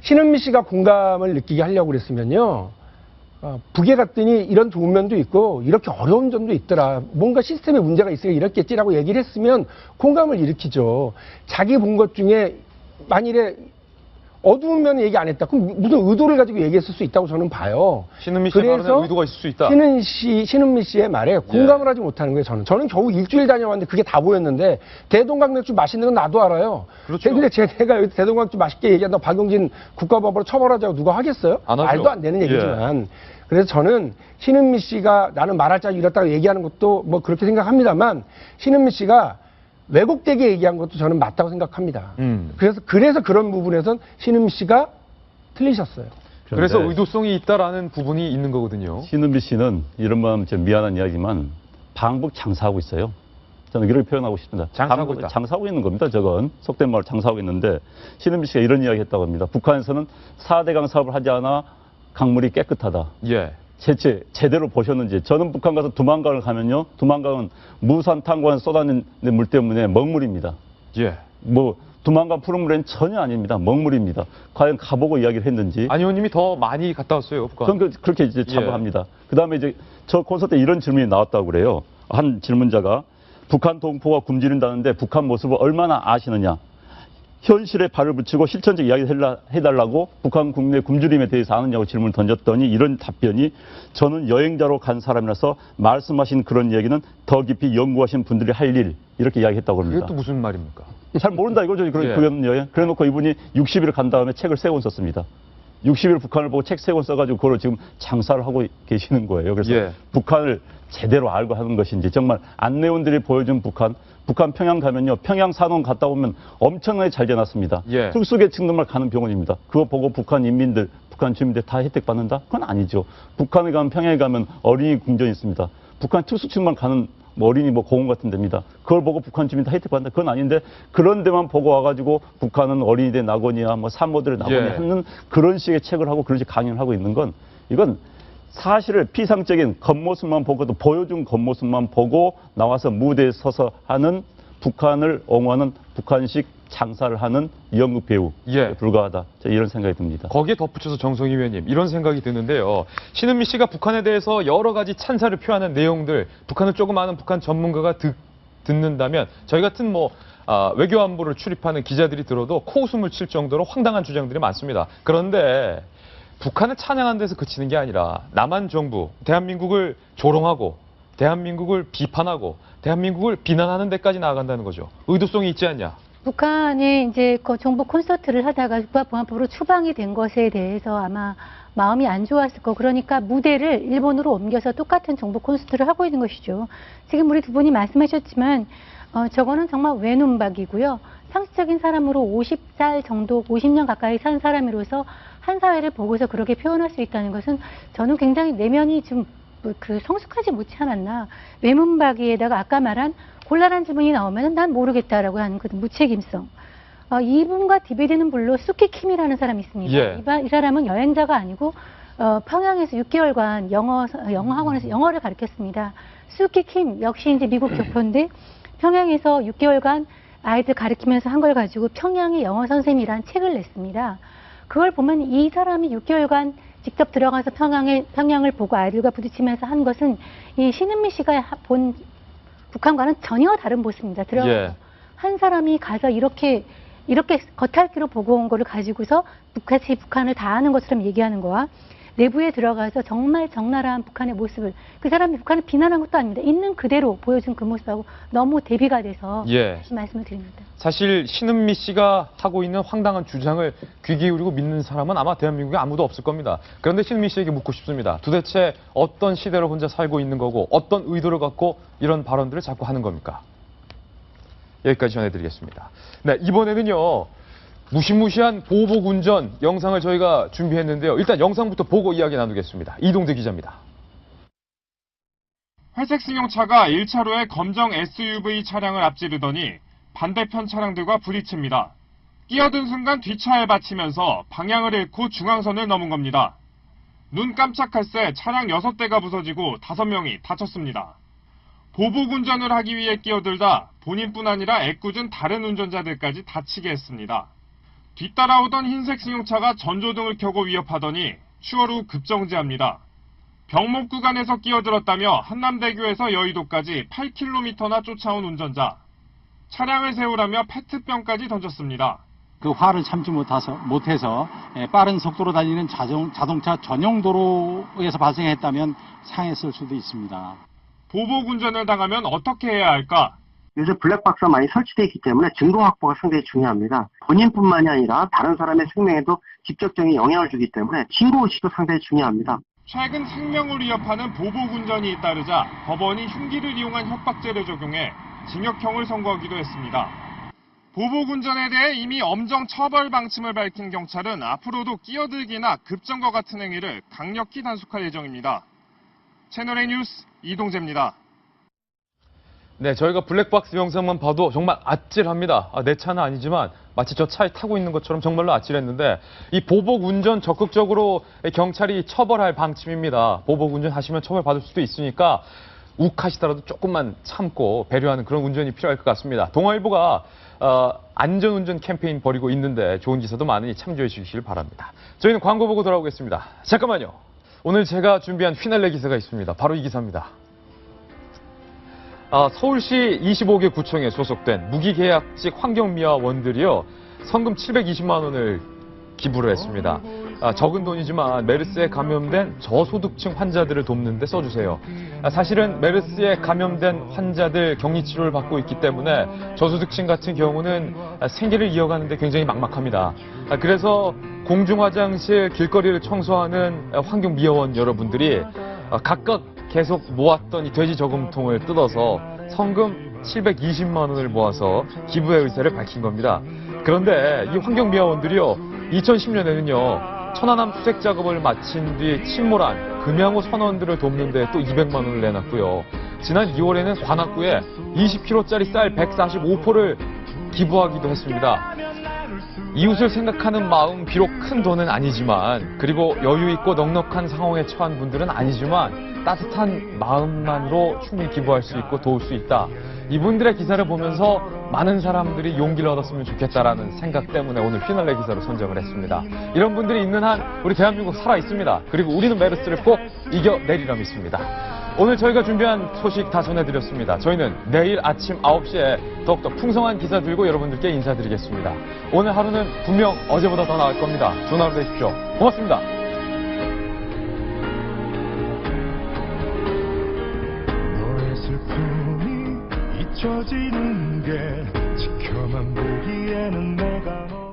신은미 씨가 공감을 느끼게 하려고 그랬으면요. 북에 갔더니 이런 좋은 면도 있고 이렇게 어려운 점도 있더라. 뭔가 시스템에 문제가 있으니까 이렇겠지라고 얘기를 했으면 공감을 일으키죠. 자기 본 것 중에 만일에 어두운 면을 얘기 안 했다. 그럼 무슨 의도를 가지고 얘기했을 수 있다고 저는 봐요. 신은미 씨의 말에는 의도가 있을 수 있다. 신은미 씨의 말에 공감을 하지 못하는 거예요, 저는. 저는 겨우 일주일 다녀왔는데 그게 다 보였는데 대동강 맥주 맛있는 건 나도 알아요. 그렇죠. 근데 제가 여기 대동강 맥주 맛있게 얘기한다고 박용진 국가법으로 처벌하자고 누가 하겠어요? 안 하죠. 말도 안 되는 얘기지만. 그래서 저는 신은미 씨가 나는 말할 자유 이렇다고 얘기하는 것도 뭐 그렇게 생각합니다만 신은미 씨가 왜곡되게 얘기한 것도 저는 맞다고 생각합니다. 그래서 그런 부분에선 신은미 씨가 틀리셨어요. 그래서 의도성이 있다라는 부분이 있는 거거든요. 신은미 씨는 이런 마음 좀 미안한 이야기지만 방북 장사하고 있어요. 저는 이렇게 표현하고 싶습니다. 장사하고 있다. 장사하고 있는 겁니다. 저건 속된 말로 장사하고 있는데 신은미 씨가 이런 이야기 했다고 합니다. 북한에서는 4대강 사업을 하지 않아 강물이 깨끗하다. 예. 제대로 보셨는지. 저는 북한 가서 두만강을 가면요. 두만강은 무산탄광 쏟아낸 물 때문에 먹물입니다. 예. 뭐 두만강 푸른 물엔 전혀 아닙니다. 먹물입니다. 과연 가보고 이야기를 했는지. 안 의원님이 더 많이 갔다 왔어요, 북한. 저는 그렇게 이제 참고합니다. 그다음에 이제 저 콘서트 때 이런 질문이 나왔다고 그래요. 한 질문자가 북한 동포가 굶주린다는데 북한 모습을 얼마나 아시느냐. 현실에 발을 붙이고 실천적 이야기를 해달라고 북한 국내 굶주림에 대해서 아느냐고 질문을 던졌더니 이런 답변이 저는 여행자로 간 사람이라서 말씀하신 그런 얘기는 더 깊이 연구하신 분들이 할 일 이렇게 이야기했다고 합니다. 그게 또 무슨 말입니까? 잘 모른다 이거죠. 그런 여행. 그래 놓고 이분이 60일 간 다음에 책을 3권 썼습니다. 60일 북한을 보고 책 3권 써가지고 그걸 지금 장사를 하고 계시는 거예요. 그래서 북한을 제대로 알고 하는 것인지 정말 안내원들이 보여준 북한 평양 가면요. 평양 산원 갔다 오면 엄청나게 잘 돼놨습니다. 특수계층들만 가는 병원입니다. 그거 보고 북한 인민들, 북한 주민들 다 혜택 받는다? 그건 아니죠. 북한에 가면 평양에 가면 어린이 궁전이 있습니다. 북한 특수층만 가는 어린이 공원 같은 데입니다. 그걸 보고 북한 주민 다 혜택 받는다? 그건 아닌데 그런 데만 보고 와가지고 북한은 어린이대 낙원이야 산모들의 낙원이야 하는 그런 식의 책을 하고 그런 식의 강연을 하고 있는 건 이건 사실을 피상적인 겉모습만 보고 또 보여준 겉모습만 보고 나와서 무대에 서서 하는 북한을 옹호하는 북한식 장사를 하는 연극 배우에 불과하다. 이런 생각이 듭니다. 거기에 덧붙여서 정성희 의원님 이런 생각이 드는데요. 신은미 씨가 북한에 대해서 여러 가지 찬사를 표하는 내용들 북한을 조금 아는 북한 전문가가 듣는다면 저희 같은 외교안보를 출입하는 기자들이 들어도 코웃음을 칠 정도로 황당한 주장들이 많습니다. 그런데 북한을 찬양하는 데서 그치는 게 아니라 남한 정부, 대한민국을 조롱하고 대한민국을 비판하고 대한민국을 비난하는 데까지 나아간다는 거죠. 의도성이 있지 않냐? 북한에 이제 그 정부 콘서트를 하다가 국가보안법으로 추방이 된 것에 대해서 아마 마음이 안 좋았을 거. 그러니까 무대를 일본으로 옮겨서 똑같은 정부 콘서트를 하고 있는 것이죠. 지금 우리 두 분이 말씀하셨지만 저거는 정말 외눈박이고요. 상식적인 사람으로 50살 정도, 50년 가까이 산 사람으로서 한 사회를 보고서 그렇게 표현할 수 있다는 것은 저는 굉장히 내면이 좀 성숙하지 못지 않았나. 외눈박이에다가 아까 말한 곤란한 질문이 나오면 난 모르겠다라고 하는 그 무책임성. 이분과 디베이드는 물론 수키킴이라는 사람이 있습니다. 이 사람은 여행자가 아니고 평양에서 6개월간 영어 학원에서 영어를 가르쳤습니다. 수키킴 역시 이제 미국 교포인데 평양에서 6개월간 아이들 가르치면서 한 걸 가지고 평양의 영어 선생님이라는 책을 냈습니다. 그걸 보면 이 사람이 6개월간 직접 들어가서 평양을 보고 아이들과 부딪히면서 한 것은 이 신은미 씨가 본 북한과는 전혀 다른 모습입니다. 들어가서 한 사람이 가서 이렇게 겉핥기로 보고 온 거를 가지고서 북한이 북한을 다 아는 것처럼 얘기하는 거와 내부에 들어가서 정말 적나라한 북한의 모습을 그 사람이 북한을 비난한 것도 아닙니다. 있는 그대로 보여준 그 모습하고 너무 대비가 돼서 다시 말씀을 드립니다. 사실 신은미 씨가 하고 있는 황당한 주장을 귀 기울이고 믿는 사람은 아마 대한민국에 아무도 없을 겁니다. 그런데 신은미 씨에게 묻고 싶습니다. 도대체 어떤 시대를 혼자 살고 있는 거고 어떤 의도를 갖고 이런 발언들을 자꾸 하는 겁니까? 여기까지 전해드리겠습니다. 네, 이번에는요. 무시무시한 보복운전 영상을 저희가 준비했는데요. 일단 영상부터 보고 이야기 나누겠습니다. 이동재 기자입니다. 회색 승용차가 1차로에 검정 SUV 차량을 앞지르더니 반대편 차량들과 부딪힙니다. 끼어든 순간 뒷차에 받치면서 방향을 잃고 중앙선을 넘은 겁니다. 눈 깜짝할 새 차량 6대가 부서지고 5명이 다쳤습니다. 보복운전을 하기 위해 끼어들다 본인뿐 아니라 애꿎은 다른 운전자들까지 다치게 했습니다. 뒤따라오던 흰색 승용차가 전조등을 켜고 위협하더니 추월 후 급정지합니다. 병목 구간에서 끼어들었다며 한남대교에서 여의도까지 8km나 쫓아온 운전자. 차량을 세우라며 페트병까지 던졌습니다. 그 화를 참지 못해서 빠른 속도로 달리는 자동차 전용 도로에서 발생했다면 상했을 수도 있습니다. 보복운전을 당하면 어떻게 해야 할까? 요새 블랙박스가 많이 설치되어 있기 때문에 증거 확보가 상당히 중요합니다. 본인뿐만이 아니라 다른 사람의 생명에도 직접적인 영향을 주기 때문에 신고 의식도 상당히 중요합니다. 최근 생명을 위협하는 보복운전이 잇따르자 법원이 흉기를 이용한 협박죄를 적용해 징역형을 선고하기도 했습니다. 보복운전에 대해 이미 엄정 처벌 방침을 밝힌 경찰은 앞으로도 끼어들기나 급정거 같은 행위를 강력히 단속할 예정입니다. 채널A 뉴스 이동재입니다. 네, 저희가 블랙박스 영상만 봐도 정말 아찔합니다. 내 차는 아니지만 마치 저 차에 타고 있는 것처럼 정말로 아찔했는데 이 보복 운전 적극적으로 경찰이 처벌할 방침입니다. 보복 운전 하시면 처벌받을 수도 있으니까 욱하시더라도 조금만 참고 배려하는 그런 운전이 필요할 것 같습니다. 동아일보가 안전운전 캠페인 벌이고 있는데 좋은 기사도 많으니 참조해 주시길 바랍니다. 저희는 광고 보고 돌아오겠습니다. 잠깐만요. 오늘 제가 준비한 휘날레 기사가 있습니다. 바로 이 기사입니다. 서울시 25개 구청에 소속된 무기계약직 환경미화원들이요, 성금 720만 원을 기부를 했습니다. 적은 돈이지만 메르스에 감염된 저소득층 환자들을 돕는 데 써주세요. 사실은 메르스에 감염된 환자들 격리치료를 받고 있기 때문에 저소득층 같은 경우는 생계를 이어가는 데 굉장히 막막합니다. 그래서 공중화장실, 길거리를 청소하는 환경미화원 여러분들이 각각 계속 모았던 이 돼지 저금통을 뜯어서 성금 720만 원을 모아서 기부의 의사를 밝힌 겁니다. 그런데 이 환경미화원들이요, 2010년에는요, 천안함 수색 작업을 마친 뒤 침몰한 금양호 선원들을 돕는 데 또 200만 원을 내놨고요. 지난 2월에는 관악구에 20kg짜리 쌀 145포를 기부하기도 했습니다. 이웃을 생각하는 마음, 비록 큰 돈은 아니지만, 그리고 여유 있고 넉넉한 상황에 처한 분들은 아니지만 따뜻한 마음만으로 충분히 기부할 수 있고 도울 수 있다. 이분들의 기사를 보면서 많은 사람들이 용기를 얻었으면 좋겠다라는 생각 때문에 오늘 휘날레 기사로 선정을 했습니다. 이런 분들이 있는 한 우리 대한민국 살아 있습니다. 그리고 우리는 메르스를 꼭 이겨내리라 믿습니다. 오늘 저희가 준비한 소식 다 전해드렸습니다. 저희는 내일 아침 9시에 더욱더 풍성한 기사 들고 여러분들께 인사드리겠습니다. 오늘 하루는 분명 어제보다 더 나을 겁니다. 좋은 하루 되십시오. 고맙습니다. 너의 슬픔이 잊혀지는 게 지켜만 보기에는 내가 너